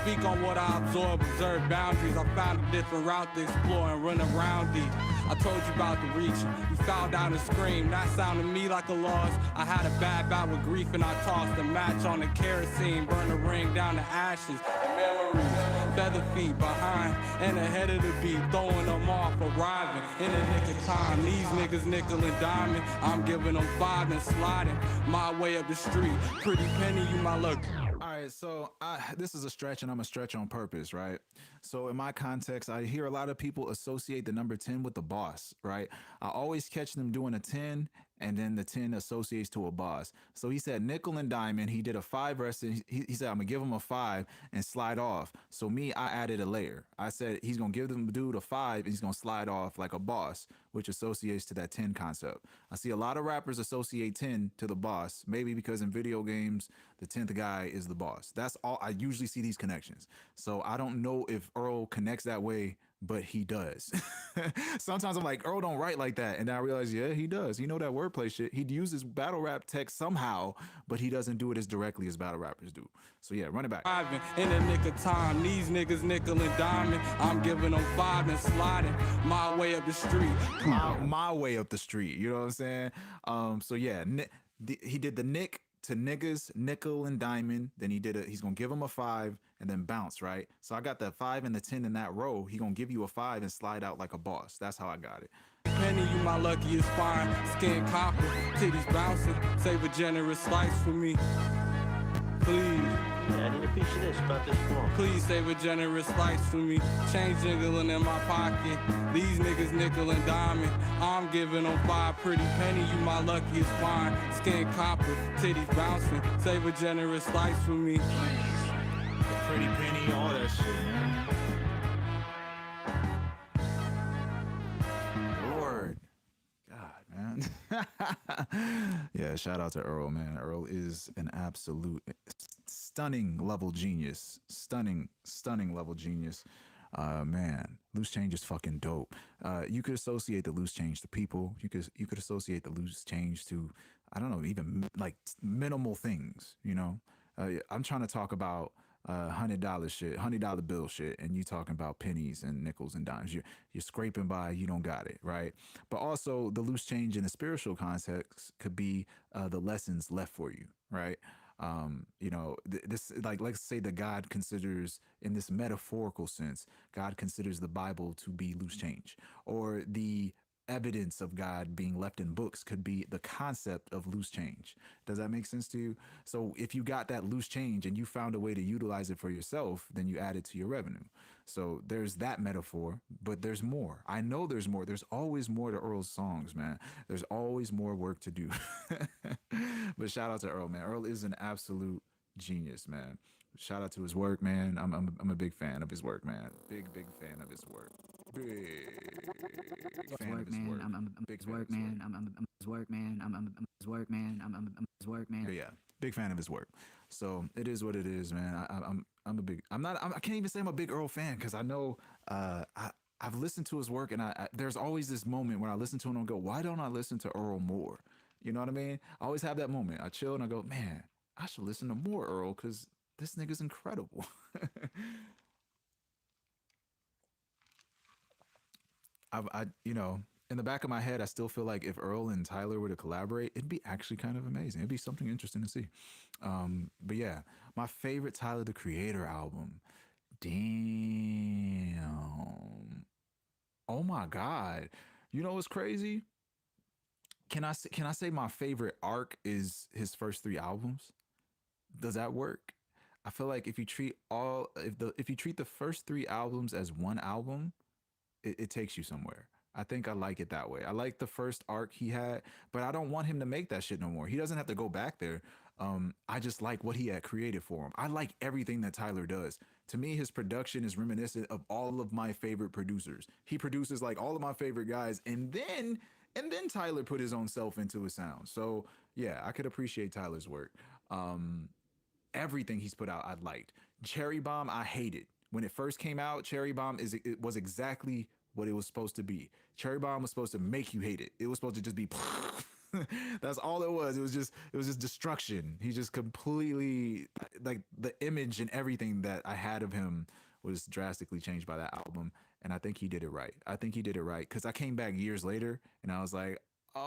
speak on what I absorb, observe boundaries. I found a different route to explore and run around deep. I told you about the reach, you found out and screamed. That sounded to me like a loss. I had a bad bout with grief and I tossed a match on the kerosene. Burned the ring down to ashes, memories. Feather feet behind and ahead of the beat, throwing them off, arriving in the nick of time. These niggas nickel and diamond, I'm giving them five and sliding my way up the street. Pretty penny, you my luck. All right, so this is a stretch, and I'm a stretch on purpose, right? So in my context, I hear a lot of people associate the number 10 with the boss, right? I always catch them doing a 10, and then the 10 associates to a boss. So he said nickel and diamond. He did a 5 rest. And he said, I'm going to give him a 5 and slide off. So me, I added a layer. I said he's going to give the dude a 5, and he's going to slide off like a boss, which associates to that 10 concept. I see a lot of rappers associate 10 to the boss, maybe because in video games, the 10th guy is the boss. That's all. I usually see these connections. So I don't know if Earl connects that way, but he does. Sometimes I'm like, Earl don't write like that. And then I realize, yeah, he does. He know that wordplay shit. He uses battle rap text somehow, but he doesn't do it as directly as battle rappers do. So yeah, run it back. In the nick of time, these niggas nickel and diamond. I'm giving them 5 and sliding my way up the street. My way up the street. You know what I'm saying? So yeah, he did the nick to niggas, nickel and diamond. Then he's gonna give him a 5 and then bounce, right? So I got the 5 and the 10 in that row. He gonna give you a 5 and slide out like a boss. That's how I got it. Penny, you my luckiest find. Skin copper, titties bouncing. Save a generous slice for me, please. Yeah, I need a piece of this about this form. Please save a generous slice for me. Change jingling in my pocket. These niggas nickel and diamond. I'm giving them 5 pretty penny. You my luckiest find. Skin copper, titties bouncing. Save a generous slice for me. Pretty penny, all that shit, man. Lord. God, man. Yeah, shout out to Earl, man. Earl is an absolute stunning level genius. Stunning level genius. Man, Loose Change is fucking dope. You could associate the Loose Change to people. You could associate the Loose Change to, I don't know, even like minimal things, you know? I'm trying to talk about $100 shit, $100 bill shit, and you talking about pennies and nickels and dimes. You're scraping by, you don't got it, right? But also the loose change in the spiritual context could be the lessons left for you, right? You know, this, like, let's say that God considers, in this metaphorical sense, God considers the Bible to be loose change, or the evidence of God being left in books could be the concept of loose change. Does that make sense to you? So if you got that loose change and you found a way to utilize it for yourself, then you add it to your revenue. So there's that metaphor, but there's more. I know there's more. There's always more to Earl's songs, man. There's always more work to do. But shout out to Earl, man. Earl is an absolute genius, man. Shout out to his work, man. I'm a big fan of his work, man. Big fan of his work. Big fan of his work. I'm Big his fan of work, his man. I'm his work, man. I'm his work, man. I'm his work, man. Yeah, big fan of his work. So it is what it is, man. I'm a big. I can't even say I'm a big Earl fan because I know I've listened to his work, and I there's always this moment when I listen to him and go, why don't I listen to Earl more? You know what I mean? I always have that moment. I chill and I go, man, I should listen to more Earl because this nigga's incredible. You know, in the back of my head, I still feel like if Earl and Tyler were to collaborate, it'd be actually kind of amazing. It'd be something interesting to see. But yeah, my favorite Tyler the Creator album. Damn. Oh my God. You know what's crazy? Can I say my favorite arc is his first 3 albums? Does that work? I feel like if you treat the first 3 albums as one album, it takes you somewhere. I think I like it that way. I like the first arc he had, but I don't want him to make that shit no more. He doesn't have to go back there. I just like what he had created for him. I like everything that Tyler does. To me, his production is reminiscent of all of my favorite producers. He produces like all of my favorite guys, and then Tyler put his own self into his sound. So yeah, I could appreciate Tyler's work. Everything he's put out, I liked. Cherry Bomb, I hated. When it first came out, Cherry Bomb it was exactly what it was supposed to be. Cherry Bomb was supposed to make you hate it. It was supposed to just be that's all it was. It was just destruction. He just completely, like, the image and everything that I had of him was drastically changed by that album. And I think he did it right. Because I came back years later and I was like, oh,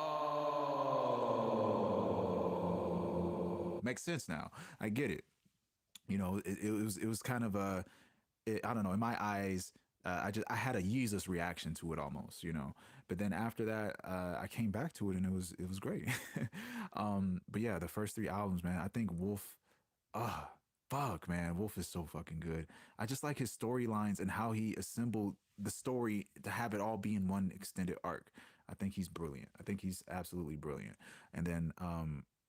makes sense now. I get it. You know, it was kind of I don't know, in my eyes, I had a Jesus reaction to it almost, you know. But then after that, I came back to it and it was great. But yeah, the first 3 albums, man, I think Wolf, fuck, man, Wolf is so fucking good. I just like his storylines and how he assembled the story to have it all be in one extended arc. I think he's brilliant. I think he's absolutely brilliant. And then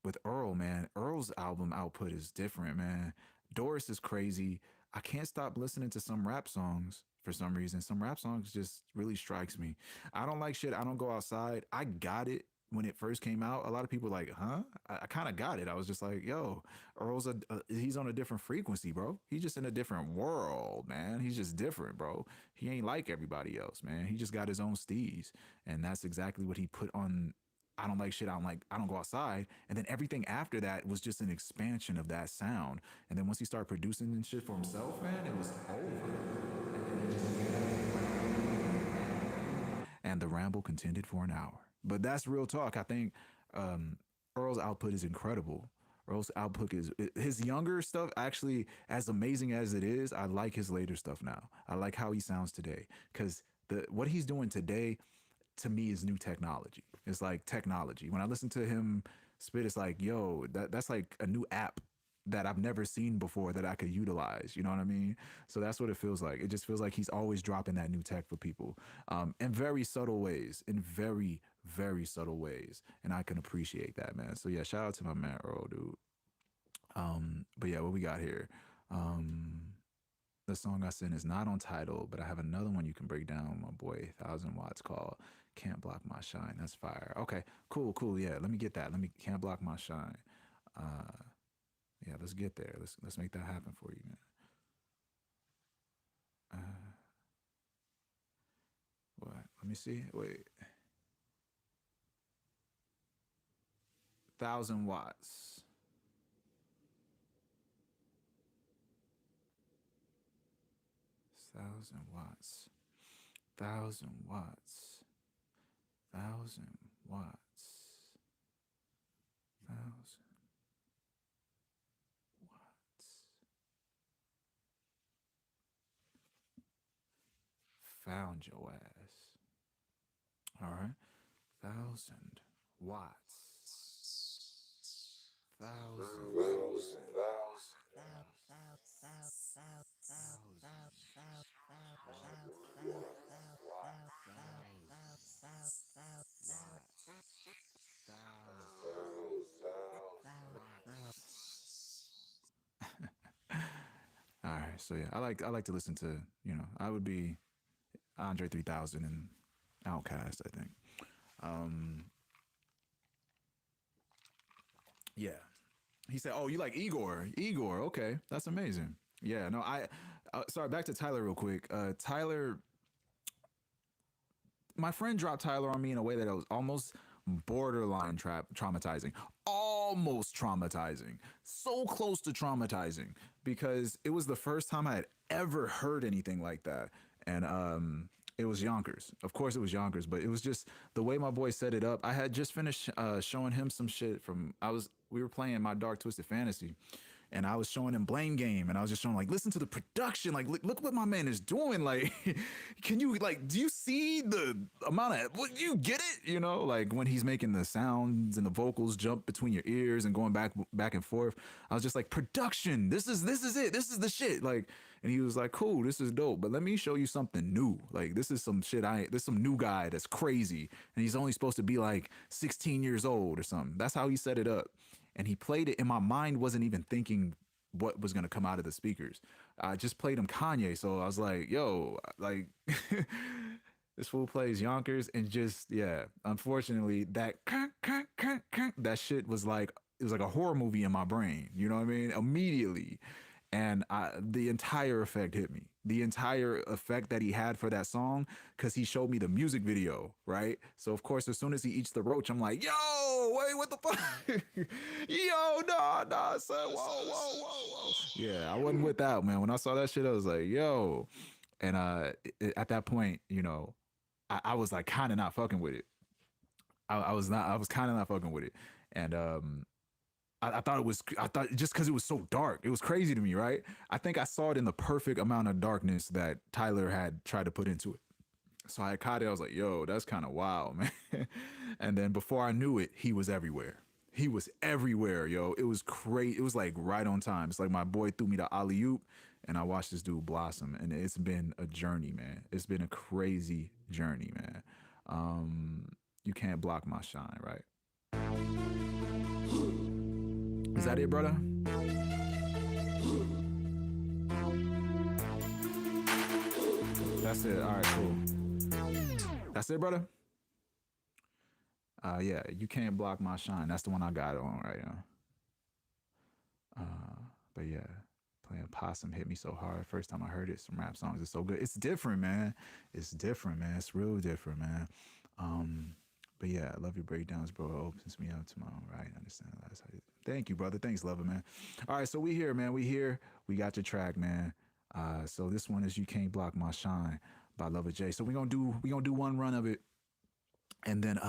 with Earl, man, Earl's album output is different, man. Doris is crazy. I can't stop listening to some rap songs for some reason. Some rap songs just really strikes me. I don't like shit. I don't go outside. I got it when it first came out. A lot of people were like, huh? I kind of got it. I was just like, yo, Earl's he's on a different frequency, bro. He's just in a different world, man. He's just different, bro. He ain't like everybody else, man. He just got his own steez. And that's exactly what he put on I don't like shit. I don't go outside. And then everything after that was just an expansion of that sound. And then once he started producing and shit for himself, man, it was over. And the ramble continued for an hour. But that's real talk. I think Earl's output is incredible. Earl's output is his younger stuff actually, as amazing as it is. I like his later stuff now. I like how he sounds today because what he's doing today, to me, is new technology. It's like technology. When I listen to him spit, it's like, yo, that's like a new app that I've never seen before that I could utilize. You know what I mean? So that's what it feels like. It just feels like he's always dropping that new tech for people, in very subtle ways, in very, very subtle ways. And I can appreciate that, man. So yeah, shout out to my man Earl, dude. But yeah, what we got here? The song I sent is not on title, but I have another one you can break down with my boy 1000 Watts called Can't Block My Shine. That's fire. Okay, cool, cool. Yeah, let me get that. Let me Can't Block My Shine. Yeah, let's get there. Let's make that happen for you, man. What? Let me see. Wait. 1000 Watts. Thousand watts. 1000 Watts. 1000 Watts. 1000 Watts. Found your ass. All right. 1000 Watts. 1000. All right, so yeah, I like to listen to, I would be Andre 3000 and Outkast, I think. Yeah. He said, "Oh, you like Igor? Igor, okay, that's amazing." Yeah, no, sorry, back to Tyler real quick. Tyler, my friend dropped Tyler on me in a way that it was almost borderline traumatizing, almost traumatizing, so close to traumatizing, because it was the first time I had ever heard anything like that, and it was Yonkers. Of course, it was Yonkers, but it was just the way my boy set it up. I had just finished showing him some shit we were playing My Dark Twisted Fantasy, and I was showing him Blame Game, and I was just showing, like, listen to the production, like, look what my man is doing, like, can you, like, do you see the amount of, do you get it, like, when he's making the sounds and the vocals jump between your ears and going back and forth. I was just like, production, this is it, this is the shit, like, and he was like, cool, this is dope, but let me show you something new, like, this is some shit, this some new guy that's crazy, and he's only supposed to be, like, 16 years old or something. That's how he set it up. And he played it, and my mind wasn't even thinking what was going to come out of the speakers. I just played him Kanye, so I was like, yo, like, this fool plays Yonkers, and just, yeah, unfortunately, that shit was like, it was like a horror movie in my brain, you know what I mean? Immediately. And the entire effect hit me. The entire effect that he had for that song, because he showed me the music video, right? So, of course, as soon as he eats the roach, I'm like, yo, wait, what the fuck? Yo, nah, son, whoa. Yeah, I wasn't with that, man. When I saw that shit, I was like, yo. And at that point, I was like kind of not fucking with it. I was kind of not fucking with it. And I thought just because it was so dark, it was crazy to me, right? I think I saw it in the perfect amount of darkness that Tyler had tried to put into it. So I caught it. I was like, yo, that's kind of wild, man. And then before I knew it, he was everywhere. He was everywhere, yo. It was crazy. It was like right on time. It's like my boy threw me the alley-oop, and I watched this dude blossom. And it's been a journey, man. It's been a crazy journey, man. You can't block my shine, right? Is that it, brother? That's it. All right, cool. That's it, brother? Yeah, you can't block my shine. That's the one I got on right now. But yeah, playing Possum hit me so hard. First time I heard it, some rap songs is so good. It's different, man. It's different, man. It's real different, man. But yeah, I love your breakdowns, bro. It opens me up to my own right. Understand that's how you. Thank you, brother. Thanks, lover, man. All right, so we here, man. We here. We got your track, man. So this one is "You Can't Block My Shine" by Lover J. So we gonna do one run of it, and then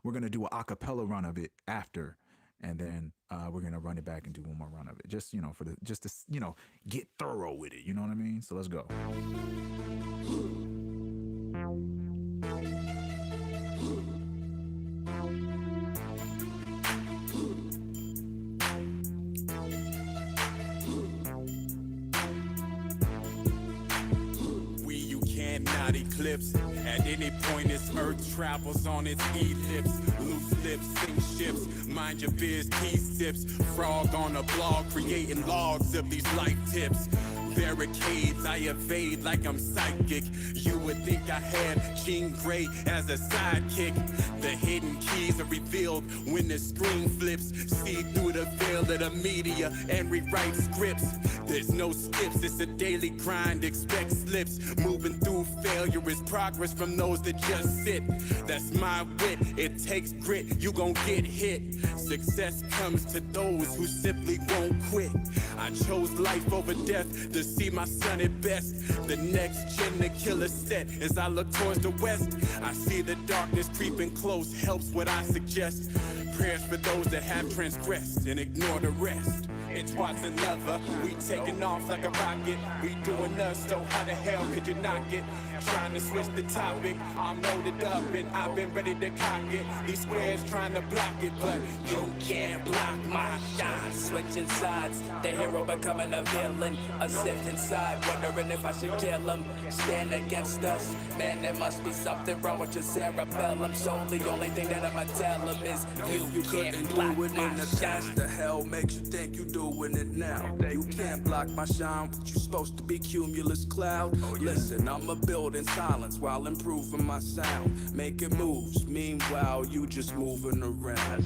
we're gonna do an acapella run of it after, and then we're gonna run it back and do one more run of it. Just just to get thorough with it. You know what I mean? So let's go. cannot eclipse. At any point, this earth travels on its ellipse. Loose lips, sink ships, mind your biz, tea sips. Frog on a blog, creating logs of these life tips. Barricades, I evade like I'm psychic. You would think I had Jean Grey as a sidekick. The hidden keys are revealed when the screen flips. See through the veil of the media and rewrite scripts. There's no skips, it's a daily grind, expect slips. Moving through failure is progress from those that just sit. That's my wit, it takes grit, you gon' get hit. Success comes to those who simply won't quit. I chose life over death to see my son at best. The next gen to kill a set as I look towards the west. I see the darkness creeping close, helps what I suggest. Prayers for those that have transgressed and ignore the rest. It's twice another, we taking off like a rocket. We doing us, so how the hell could you knock it? Trying to switch the topic, I'm loaded up and I've been ready to cock it. These squares trying to block it, but you can't block my shine. Switching sides, the hero becoming a villain. A sift inside, wondering if I should kill him. Stand against us, man, there must be something wrong with your cerebellum. So the only thing that I'ma tell him is you can't block my shine. The hell makes you think you doing it now? You can't block my shine, what you supposed to be cumulus cloud? Listen, I'ma build in silence while improving my sound. Making moves, meanwhile you just moving around.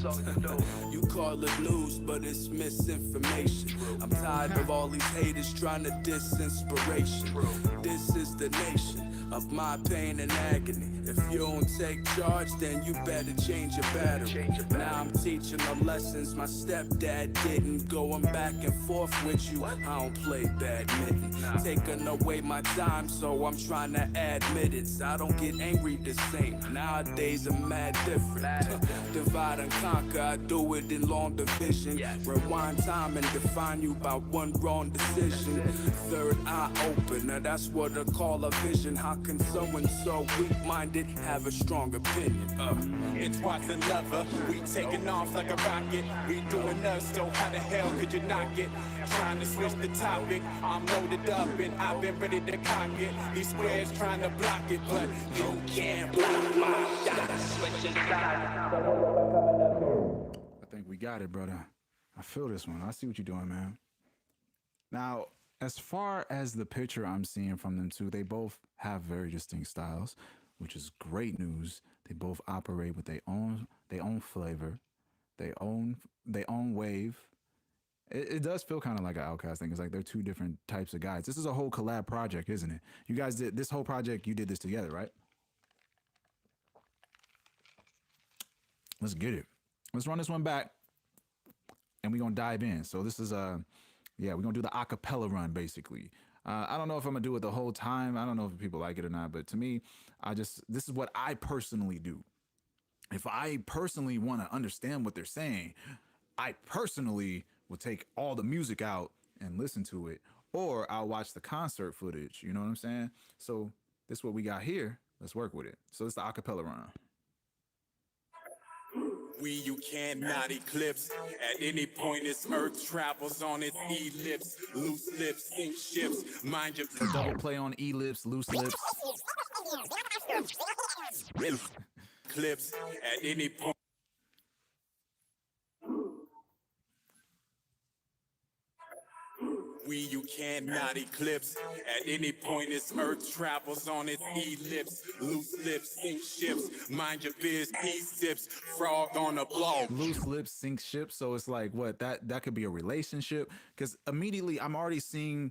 You call it news, but it's misinformation. I'm tired of all these haters trying to diss inspiration. This is the nation of my pain and agony. If you don't take charge, then you better change your battery. Now I'm teaching the lessons my stepdad didn't. Going back and forth with you, I don't play badminton. Taking away my time, so I'm trying to admit it. I don't get angry the same. Nowadays I'm mad different. Divide and conquer, I do it in long division. Rewind time and define you by one wrong decision. Third eye open, now that's what I call a vision. How can someone so weak-minded have a strong opinion? It's twice another, we taking off like a rocket. We doing us, so how the hell could you knock it? Trying to switch the topic, I'm loaded up and I've been ready to cock it. These squares trying to block it, but you can't block my shot. Switching sides. I think we got it, brother. I feel this one. I see what you're doing, man. Now, as far as the picture I'm seeing from them two, they both have very distinct styles, which is great news. They both operate with their own flavor, their own wave. It does feel kind of like an Outcast thing. It's like they're two different types of guys. This is a whole collab project, isn't it? You guys did this whole project. You did this together, right? Let's get it. Let's run this one back, and we're gonna dive in. So this is yeah, we're gonna do the acapella run basically. I don't know if I'm gonna do it the whole time. I don't know if people like it or not, but to me, this is what I personally do. If I personally want to understand what they're saying, I personally will take all the music out and listen to it, or I'll watch the concert footage. You know what I'm saying? So this is what we got here. Let's work with it. So it's the acapella run. You cannot eclipse. At any point, this earth travels on its ellipse. Loose lips, sink ships. Mind your double play on ellipse, loose lips. Clips. At any point. You cannot eclipse. At any point, this earth travels on its ellipse. Loose lips, sink ships. Mind your biz, pea sips. Frog on a blog. Loose lips, sink ships. So it's like what that could be a relationship. Because immediately I'm already seeing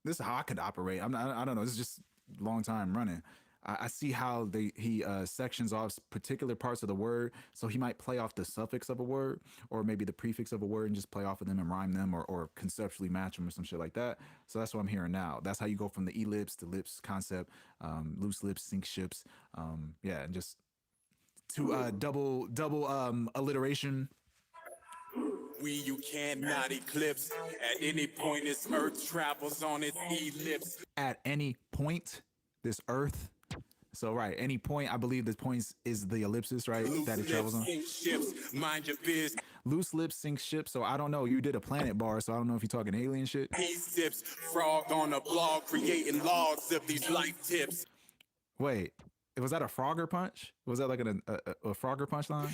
this is how I could operate. I don't know. This is just a long time running. I see how he sections off particular parts of the word. So he might play off the suffix of a word or maybe the prefix of a word and just play off of them and rhyme them or conceptually match them or some shit like that. So that's what I'm hearing now. That's how you go from the ellipse to lips concept, loose lips, sink ships. Yeah, and just to double alliteration. You cannot eclipse. At any point, this earth travels on its ellipse. At any point, this earth. So right, any point, I believe the point is the ellipsis, right? Loose that it travels on. Ships, mind your biz. Loose lips sink ships. So I don't know. You did a planet bar, so I don't know if you're talking alien shit. He sips, frog on a blog, creating logs of these life tips. Wait, was that a Frogger punch? Was that like a Frogger punch line?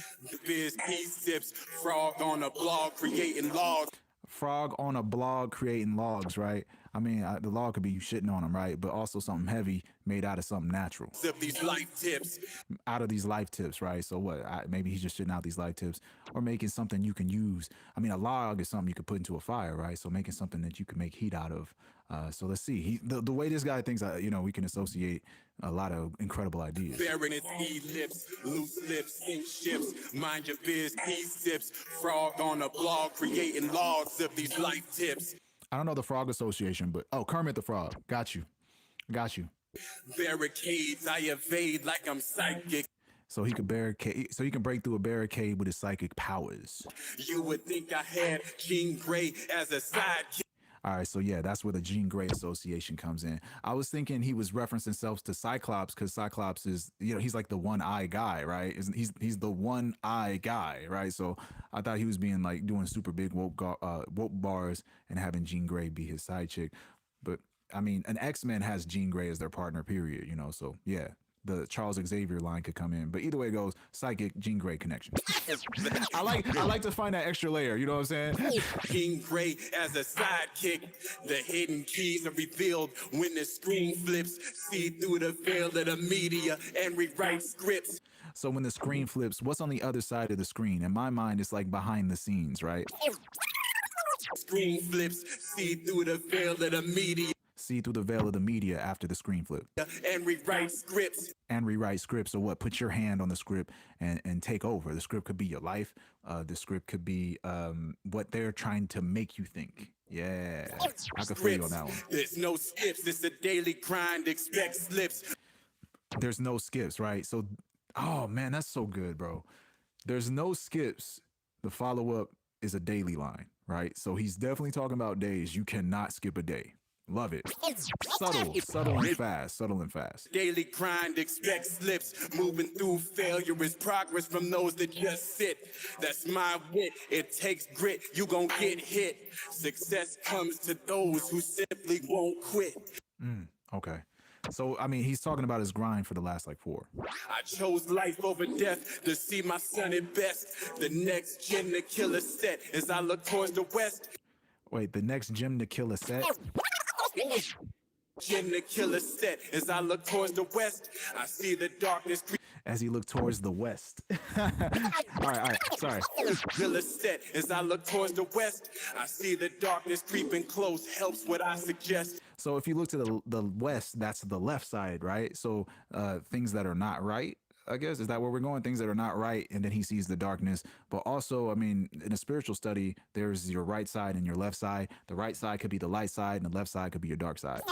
Biz, he sips, frog on a blog, creating laws. Frog on a blog creating logs, right? I mean, the log could be shitting on him, right? But also something heavy made out of something natural. Sip these life tips. Out of these life tips, right? So what? Maybe he's just shitting out these life tips or making something you can use. I mean, a log is something you could put into a fire, right? So making something that you can make heat out of. So let's see. The way this guy thinks, we can associate a lot of incredible ideas. Bearing his lips, loose lips, ink ships. Mind your biz, he sips. Frog on a blog, creating logs. Sip these life tips. I don't know the Frog Association, but Kermit the Frog. Got you. Barricades, I evade like I'm psychic. So he could he can break through a barricade with his psychic powers. You would think I had Jean Grey as a sidekick. All right, so yeah, that's where the Jean Grey Association comes in. I was thinking he was referencing himself to Cyclops because Cyclops is, he's like the one eye guy, right? He's the one eye guy, right? So I thought he was being like doing super big woke bars and having Jean Grey be his side chick. But I mean, an X-Men has Jean Grey as their partner, period, So yeah, the Charles Xavier line could come in. But either way it goes, psychic Jean Grey connection. I like to find that extra layer, you know what I'm saying? Jean Grey as a sidekick. The hidden keys are revealed when the screen flips. See through the veil of the media and rewrite scripts. So when the screen flips, what's on the other side of the screen? In my mind, it's like behind the scenes, right? Screen flips, see through the veil of the media. See through the veil of the media after the screen flip. And rewrite scripts. So what? Put your hand on the script and take over. The script could be your life. The script could be what they're trying to make you think. Yeah, I could feel you on that one. There's no skips. It's a daily grind. Expect slips. There's no skips, right? So, oh man, that's so good, bro. There's no skips. The follow-up is a daily line, right? So he's definitely talking about days. You cannot skip a day. Love it. Subtle and fast. Daily grind, expect slips. Moving through failure is progress from those that just sit. That's my wit. It takes grit. You gon' get hit. Success comes to those who simply won't quit. Okay. So, I mean, he's talking about his grind for the last, 4. I chose life over death to see my son at best. The next gym to kill a set as I look towards the west. Wait, the next gym to kill a set? Gym to kill a set as I look towards the west. I see the darkness as he looked towards the west. All right, sorry. Kill a set as I look towards the west. I see the darkness creeping close. Helps what I suggest. So if you look to the west, that's the left side, right? So things that are not right, I guess, is that where we're going? Things that are not right, and then he sees the darkness. But also, I mean, in a spiritual study, there's your right side and your left side. The right side could be the light side, and the left side could be your dark side.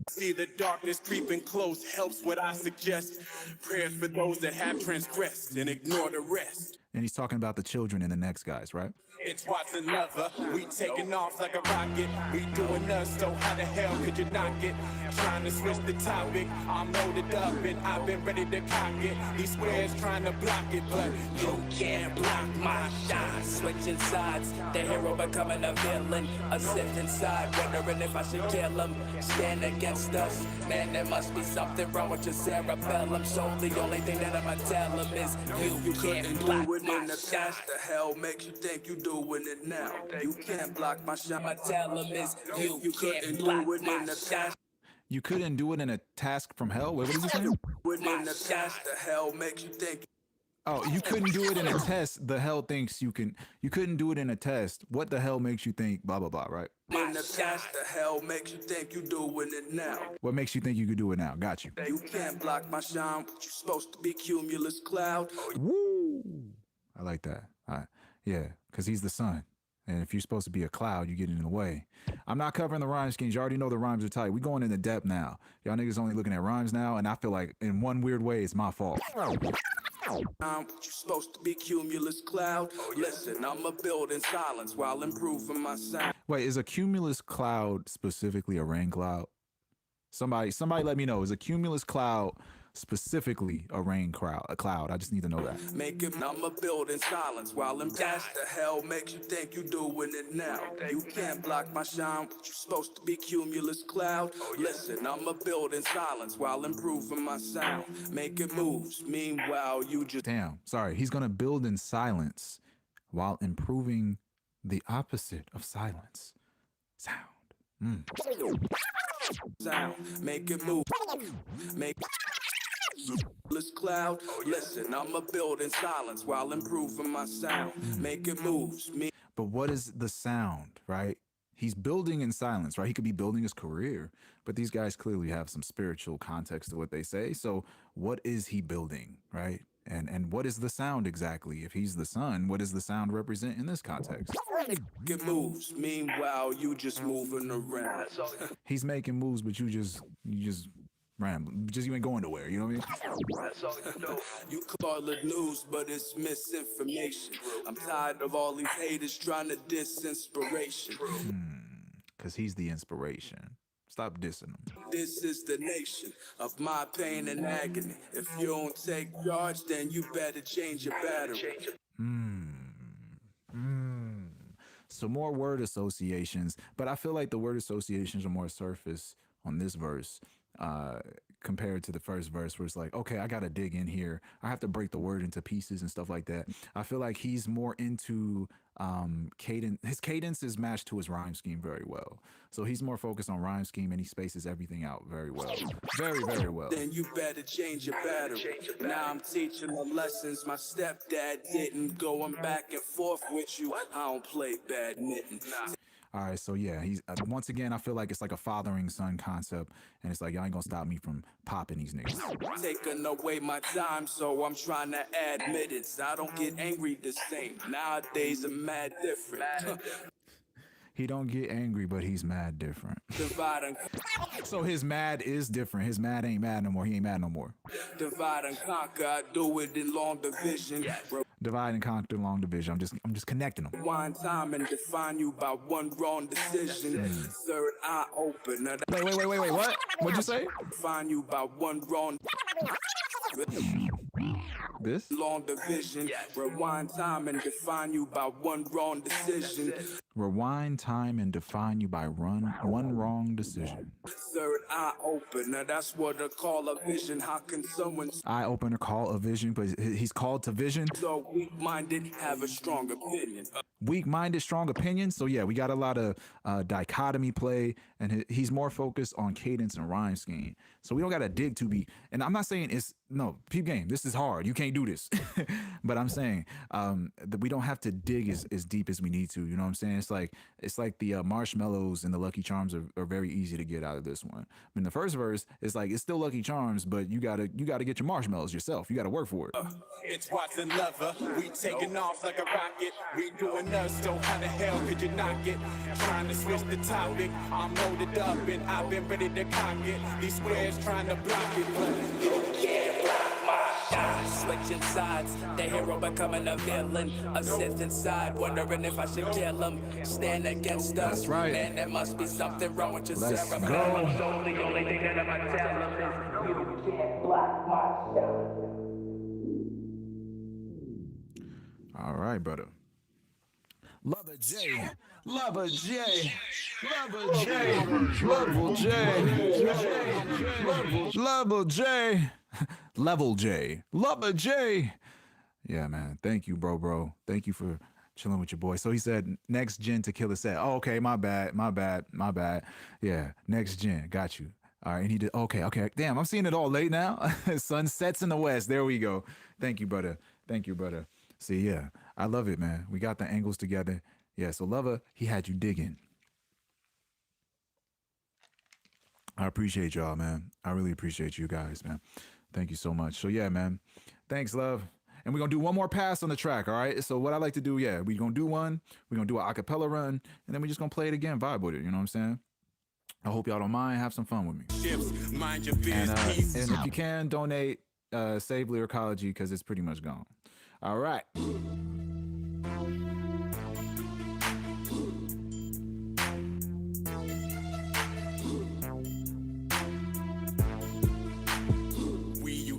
See the darkness creeping close. Helps what I suggest. Prayers for those that have transgressed and ignore the rest. And he's talking about the children in the next guys, right? It's what's another. We taking off like a rocket. We doing us, so how the hell could you knock it? Trying to switch the topic. I'm loaded up and I've been ready to cock it. These squares trying to block it, but you can't block my shine. Switching sides, the hero becoming a villain. A sift inside, wondering if I should kill him. Stand against us, man, there must be something wrong with your cerebellum. So the only thing that I'ma tell him is you can't block my shine. The hell makes you think you doing it now? You can't block my shine. I'ma tell him is you can't block my shine. You couldn't do it in a task from hell? What did you say? The hell makes you think. Oh, you couldn't do it in a test. The hell thinks you can. You couldn't do it in a test. What the hell makes you think blah, blah, blah, right? The hell makes you think you doing it now? What makes you think you could do it now? Got you. You can't block my shine. You're supposed to be cumulus cloud. Woo! I like that. Yeah, because he's the sun. And if you're supposed to be a cloud, you get in the way. I'm not covering the rhyme schemes. You already know the rhymes are tight. We going into depth now. Y'all niggas only looking at rhymes now, and I feel like in one weird way, it's my fault. You're supposed to be cumulus cloud. Listen, I'ma build in silence while improving my sound. Wait, is a cumulus cloud specifically a rain cloud? Somebody let me know. Is a cumulus cloud specifically a cloud. I just need to know that. Make it, I'ma build in silence while I'm past the hell makes you think you doing it now. You can't block my shine, what you supposed to be cumulus cloud. Listen, I'ma build in silence while improving my sound. Making moves, meanwhile you just Damn, sorry. He's gonna build in silence while improving the opposite of silence. Sound. sound. Make it move. Make this cloud. Listen, I'ma build in silence while improving my sound. Making moves. But what is the sound, right? He's building in silence, right? He could be building his career, but these guys clearly have some spiritual context to what they say. So what is he building, right? And what is the sound exactly? If he's the sun, what does the sound represent in this context? Get moves. Meanwhile, you just moving around. He's making moves, but you just ramble. You ain't going nowhere, you know what I mean? That's all you know. You call it news, but it's misinformation. I'm tired of all these haters trying to diss inspiration. Because he's the inspiration. Stop dissing him. This is the nation of my pain and agony. If you don't take charge, then you better change your battery. So more word associations, but I feel like the word associations are more surface on this verse compared to the first verse where it's like, okay, I got to dig in here. I have to break the word into pieces and stuff like that. I feel like he's more into cadence. His cadence is matched to his rhyme scheme very well. So he's more focused on rhyme scheme and he spaces everything out very well. Very, very well. Then you better change your battery. Now I'm teaching the lessons my stepdad didn't. Going back and forth with you, I don't play badminton. All right, so yeah, he's once again, I feel like it's like a fathering son concept, and it's like y'all ain't gonna stop me from popping these niggas. Taking away my time, so I'm trying to admit it. I don't get angry the same. Nowadays I'm mad different. He don't get angry, but he's mad different. Divide and So his mad is different. His mad ain't mad no more. He ain't mad no more. divide and conquer, I do it in long division. Divide and conquer long division. I'm just connecting them. Rewind time and define you by one wrong decision. Third eye open. Wait. What? What'd you say? Define you by one wrong This? long division. Rewind time and define you by one wrong decision. Rewind time and define you by one wrong decision. Third eye open. Now that's what I call a vision. How can someone Eye opener call a vision, but he's called to vision. so weak-minded have a strong opinion? Weak-minded, strong opinion. So yeah, we got a lot of dichotomy play, and he's more focused on cadence and rhyme scheme. So we don't got to dig too deep. And I'm not saying peep game. This is hard. You can't do this. But I'm saying that we don't have to dig as deep as we need to. You know what I'm saying? It's like the marshmallows and the Lucky Charms are very easy to get out of this one. In the first verse, it's like it's still Lucky Charms, but you gotta get your marshmallows yourself. You gotta work for it. It's Watson Lover. We taking off like a rocket. We doing us, so how the hell could you knock it? Trying to switch the topic. I'm loaded up and I've been ready to cock it. These squares trying to block it, but you can't block my shot. Switching sides, the hero becoming a villain. A Sith inside, wondering if I should kill him. Stand against us. That's right. Man, there must be something wrong with your Let's cerebellum. go. So the only thing that I tell him is you can't block my shot. All right, brother. Lover J. Lover J. Lover J. Level J. Level J. Level J. Lover J. Yeah, man. Thank you, bro. Thank you for chilling with your boy. So he said next gen to kill a set. Oh, okay. My bad. Yeah. Next gen. Got you. All right. And he did. Okay. Damn. I'm seeing it all late now. Sun sets in the west. There we go. Thank you, brother. See, yeah. I love it, man. We got the angles together. Yeah. So Lover, he had you digging. I appreciate y'all, man. I really appreciate you guys, man. Thank you so much. So yeah, man. Thanks, love. And we're going to do one more pass on the track, all right? So what I like to do, we're going to do one. We're going to do an acapella run, and then we're just going to play it again, vibe with it, you know what I'm saying? I hope y'all don't mind. Have some fun with me. Mind your And business. if you can, donate, save Lyricology, because it's pretty much gone. All right. We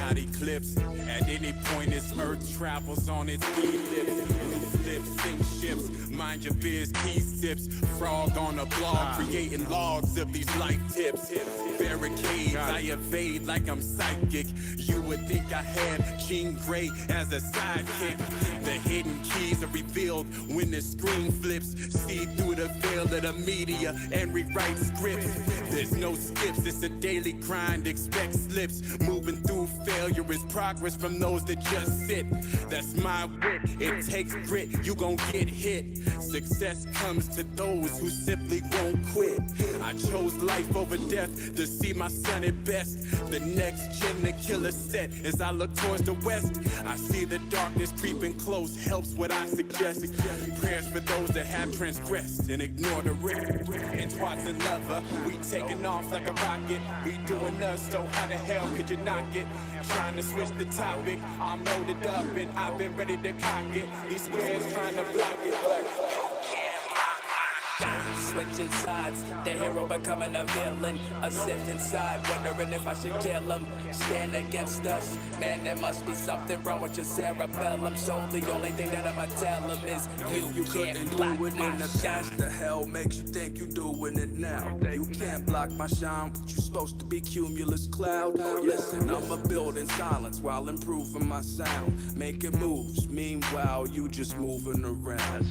not eclipsed. At any point, this earth travels on its ellipse. Loose lips, sink ships, mind your biz, key sips. Frog on a blog, creating logs of these life tips. Barricades, I evade like I'm psychic. You would think I had Jean Grey as a sidekick. The hidden keys are revealed when the screen flips. See through the veil of the media and rewrite scripts. There's no skips, it's a daily grind, expect slips. Moving through failure is progress from those that just sit. That's my wit, it takes grit, you gon' get hit. Success comes to those who simply won't quit. I chose life over death to see my son at best. The next gen to kill a set as I look towards the west. I see the darkness creeping close, helps what I suggest. Prayers for those that have transgressed and ignore the risk. And twice another, we taking off like a rocket. We doing us, so how the hell could you knock it? Trying to switch the topic, I'm loaded up and I've been ready to cock it. These squares trying to block it, but switching sides, the hero becoming a villain. A sift inside, wondering if I should kill him. Stand against us, man, there must be something wrong with your cerebellum. So the only thing that I'ma tell him is you can't couldn't block do it my in the shine. past. The hell makes you think you doing it now? You can't block my shine, but you supposed to be cumulus cloud. Listen, I'ma build in silence while improving my sound, making moves. Meanwhile, you just moving around.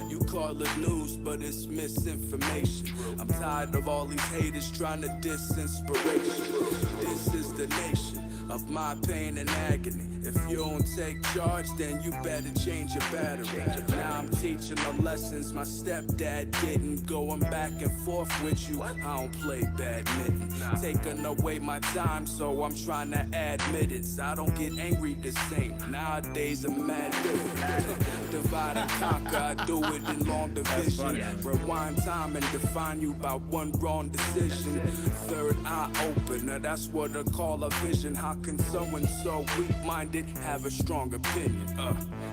You call it news, but it's misinformation. I'm tired of all these haters trying to diss inspiration. This is the nation of my pain and agony. If you don't take charge, then you better change your battery. Now I'm teaching them lessons my stepdad didn't. Going back and forth with you, I don't play badminton. Taking away my time, so I'm trying to admit it. I don't get angry the same. Nowadays I'm mad different. Divide and conquer, I do it in long division. Rewind time and define you by one wrong decision. Third eye open, now that's what I call a vision. How can someone so weak-minded have a strong opinion?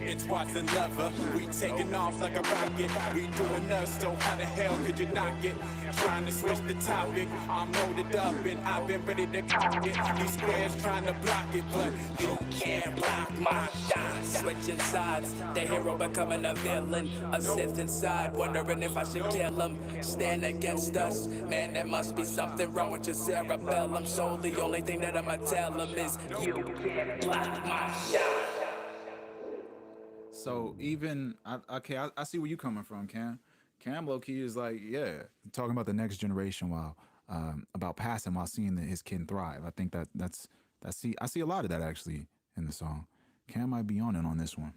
it's twice another. We taking off like a rocket. We doing us, so how the hell could you knock it? Trying to switch the topic, I'm loaded up and I've been ready to cock it. These squares trying to block it, but you can't block my shine. Switching sides, the hero becoming a villain. A sift inside, wondering if I should kill him. Stand against us, man, there must be something wrong with your cerebellum. So the only thing that I'ma tell him is you can't block my shine. So even I see where you coming from, Cam. Cam low key is like, yeah, talking about the next generation while about passing while seeing his kin thrive. I think I see a lot of that actually in the song. Cam might be on it on this one.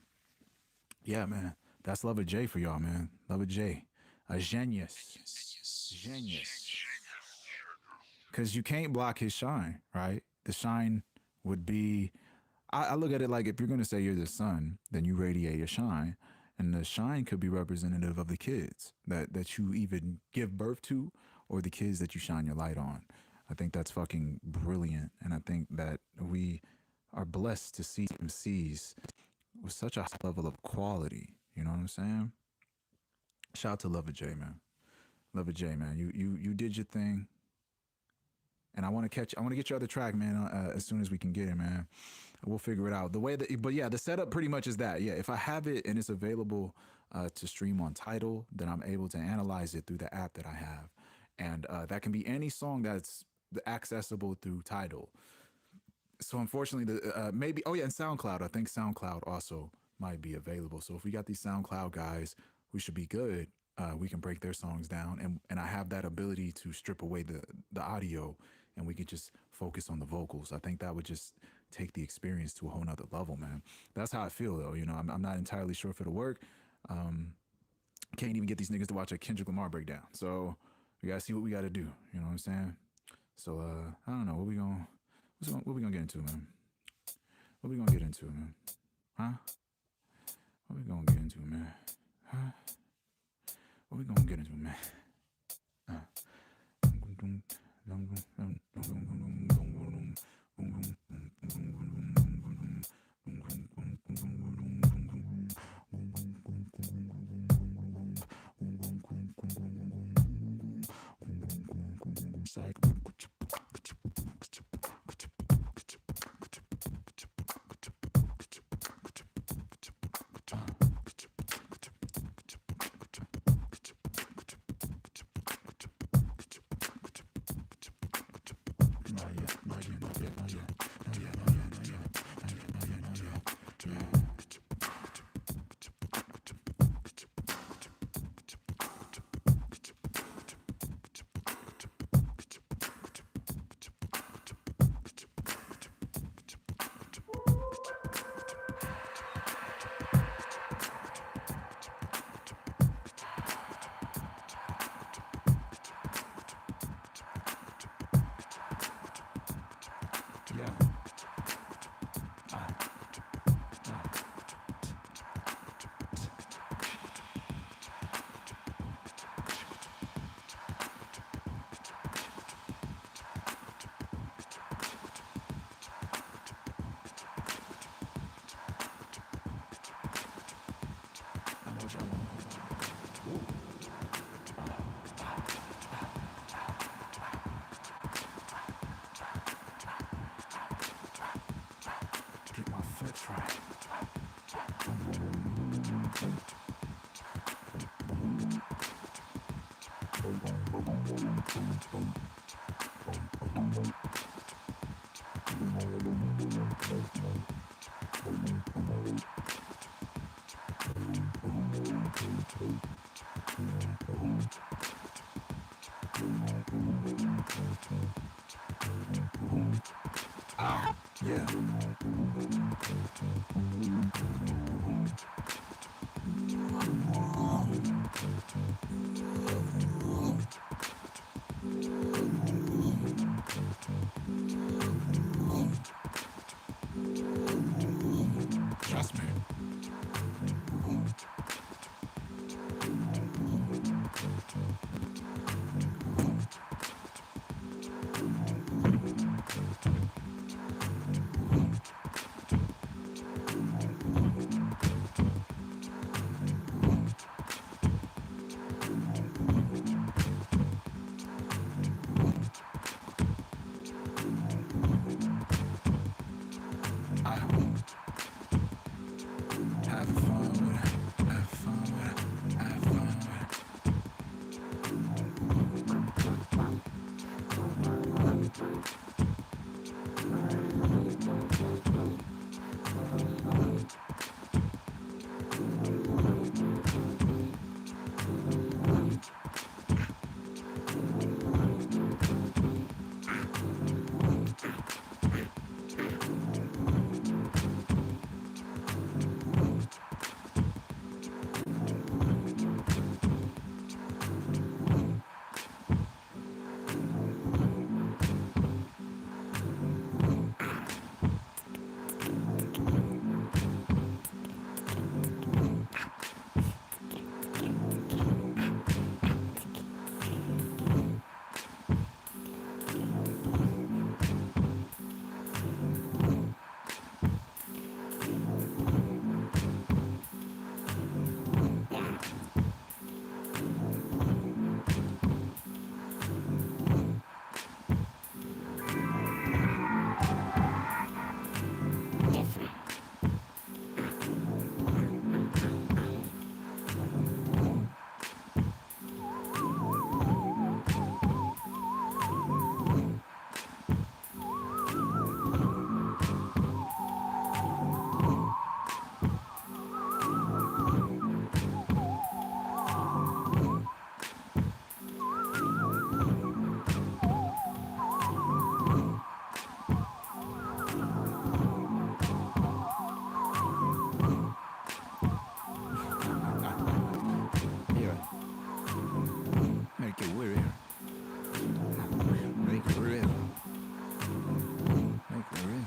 Yeah, man. That's Lover J for y'all, man. Lover J. A genius. Because you can't block his shine, right? The shine would be, I look at it like if you're going to say you're the sun, then you radiate a shine. And the shine could be representative of the kids that you even give birth to or the kids that you shine your light on. I think that's fucking brilliant. And I think that we are blessed to see MCs with such a high level of quality. You know what I'm saying? Shout out to Lover J, man. Lover J, man. You did your thing. And I want to get your other track, man, as soon as we can get it, man. We'll figure it out. But yeah, the setup pretty much is that. Yeah, if I have it and it's available to stream on Tidal, then I'm able to analyze it through the app that I have. And that can be any song that's accessible through Tidal. So unfortunately, maybe, and SoundCloud. I think SoundCloud also might be available. So if we got these SoundCloud guys, we should be good. We can break their songs down. And I have that ability to strip away the audio and we could just focus on the vocals. I think that would just take the experience to a whole nother level, man. That's how I feel, though. You know, I'm not entirely sure if it'll work. Can't even get these niggas to watch a Kendrick Lamar breakdown. So we gotta see what we gotta do. You know what I'm saying? So I don't know. What we gonna get into, man? What we gonna get into, man? Huh? What we gonna get into, man? Huh? What we gonna get into, man? Yeah. Trust me. Have fun with it. Have fun with it. Have fun with it. Yeah. Make it weird. Make it real. Make it real.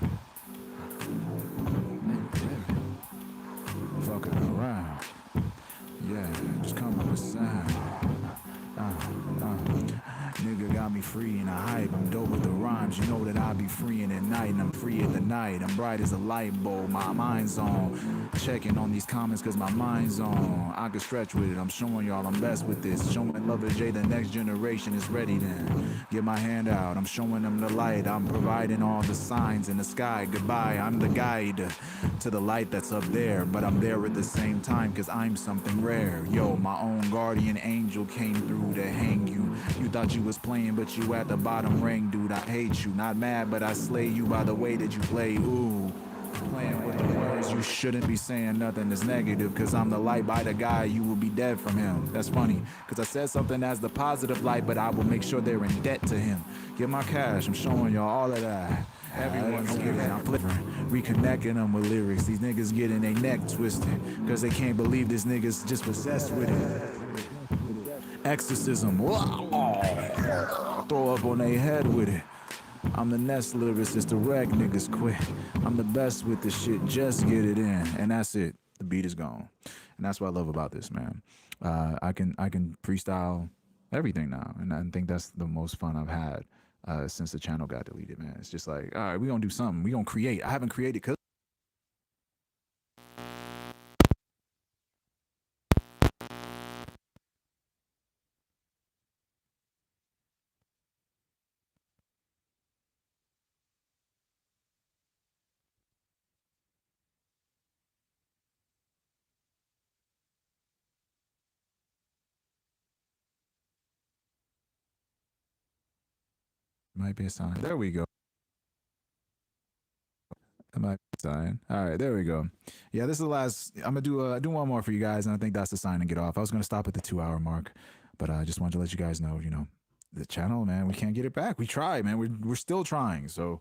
Make it real. Fucking around. Yeah, just come up with sound. Nigga got me free in a hype. I'm dope with the rhymes. You know that I be freeing at night, and I'm free at the night. I'm bright as a light bulb. My mind's on. Checking on these comments cause my mind's on. I can stretch with it. I'm showing y'all I'm best with this. Showing Love and J the next generation is ready then. Get my hand out. I'm showing them the light. I'm providing all the signs in the sky. Goodbye. I'm the guide to the light that's up there. But I'm there at the same time cause I'm something rare. Yo, my own guardian angel came through to hang you. You thought you was playing but you at the bottom ring, dude. I hate you. Not mad but I slay you by the way that you play. Ooh. Playing with the words, you shouldn't be saying nothing that's negative. Cause I'm the light by the guy, you will be dead from him. That's funny, cause I said something as the positive light, but I will make sure they're in debt to him. Get my cash, I'm showing y'all all of that. Everyone's getting, I'm flipping, reconnecting them with lyrics. These niggas getting their neck twisted, cause they can't believe this nigga's just possessed with it. Exorcism, throw up on their head with it. I'm the next lyricist to wreck niggas quit. I'm the best with this shit, just get it in. And that's it. The beat is gone. And that's what I love about this, man. I can freestyle everything now. And I think that's the most fun I've had since the channel got deleted, man. It's just like, all right, we're gonna do something. We're gonna create. I haven't created because might be a sign. There we go. That might be a sign. All right, there we go. Yeah, this is the last. I'm gonna do one more for you guys, and I think that's the sign to get off. I was gonna stop at the 2-hour mark, but I just wanted to let you guys know, the channel, man, we can't get it back. We tried, man. We're still trying. So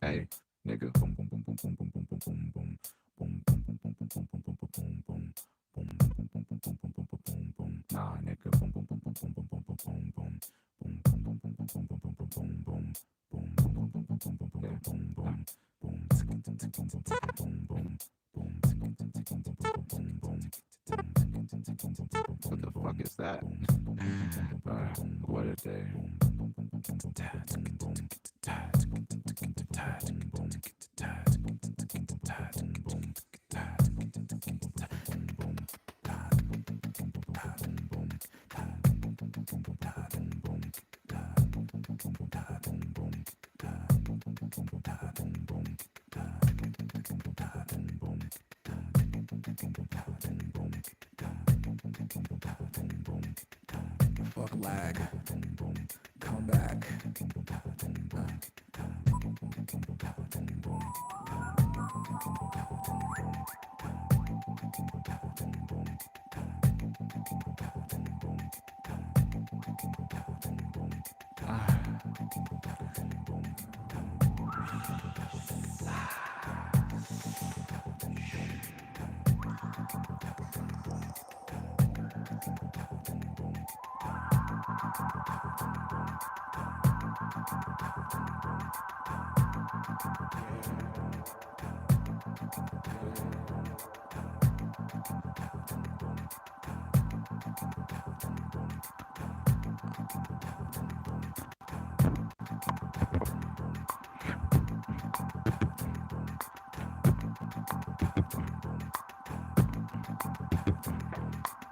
Hey, nigga. Nah, nigga. What the fuck is that? What a day. Fuck lag. Come back.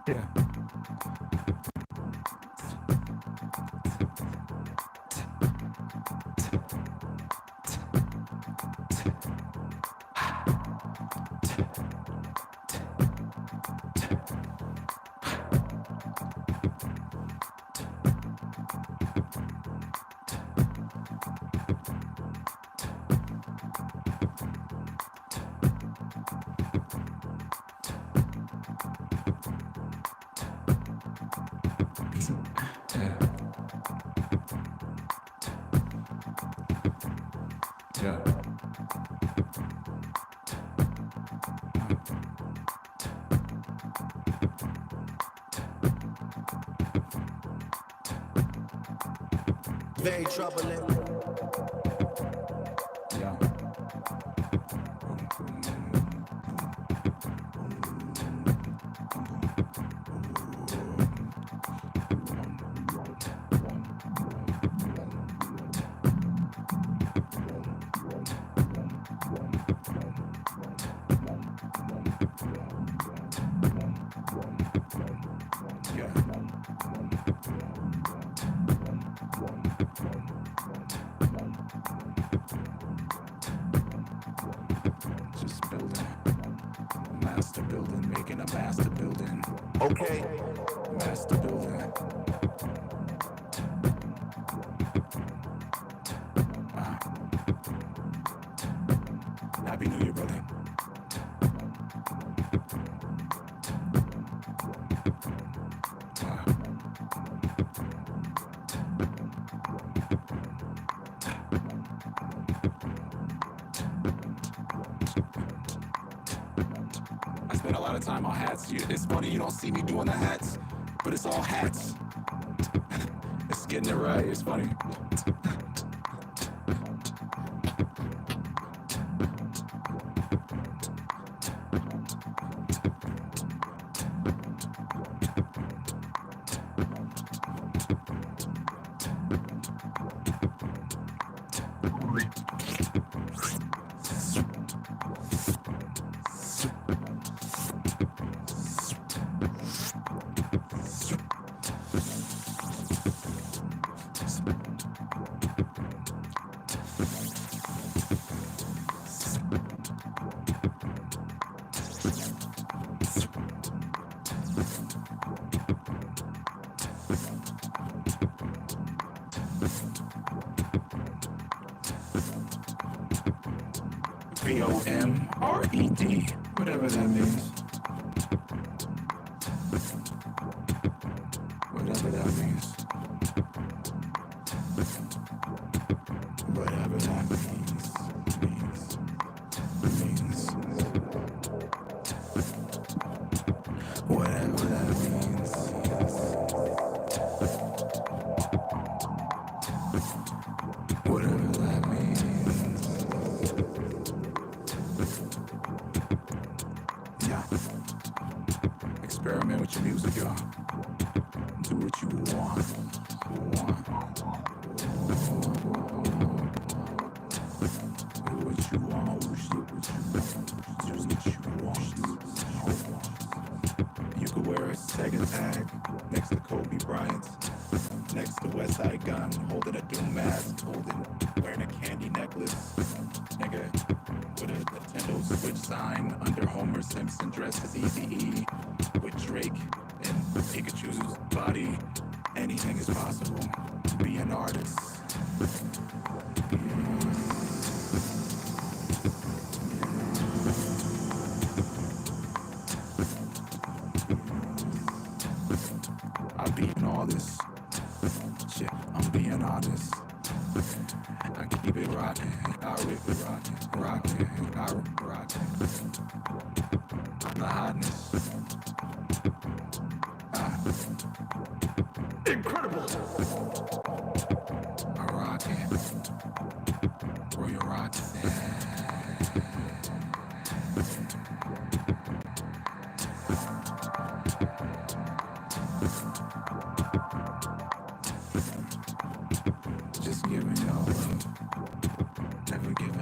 Yeah. Yeah. Very troubling. Yeah. Just building. Master building, making a master building. Okay. Master building. Happy New Year, brother. I spend a lot of time on hats. It's funny you don't see me doing the hats, but it's all hats. It's getting it right. It's funny. VOMRED, whatever that means. Whatever that means. Whatever that means. Whatever that means. Whatever that means. Yeah. Experiment with your music, y'all. Do what you want. Do what you want. Do what you want. You could wear a Sega tag next to Kobe Bryant, next to West Side Gun, holding a Doom mask, wearing a candy necklace, nigga, with a Nintendo Switch sign under Homer Simpson dressed as Eazy-E, with Drake and Pikachu's body. Anything is possible. Be an artist. I'm being all this shit. I'm being honest. I keep it rocking. I rip it rocking. Rocking. I rip it rocking. I'm the hotness. Incredible. I rock it. Bro, you rock it. Just giving y'all love. Never giving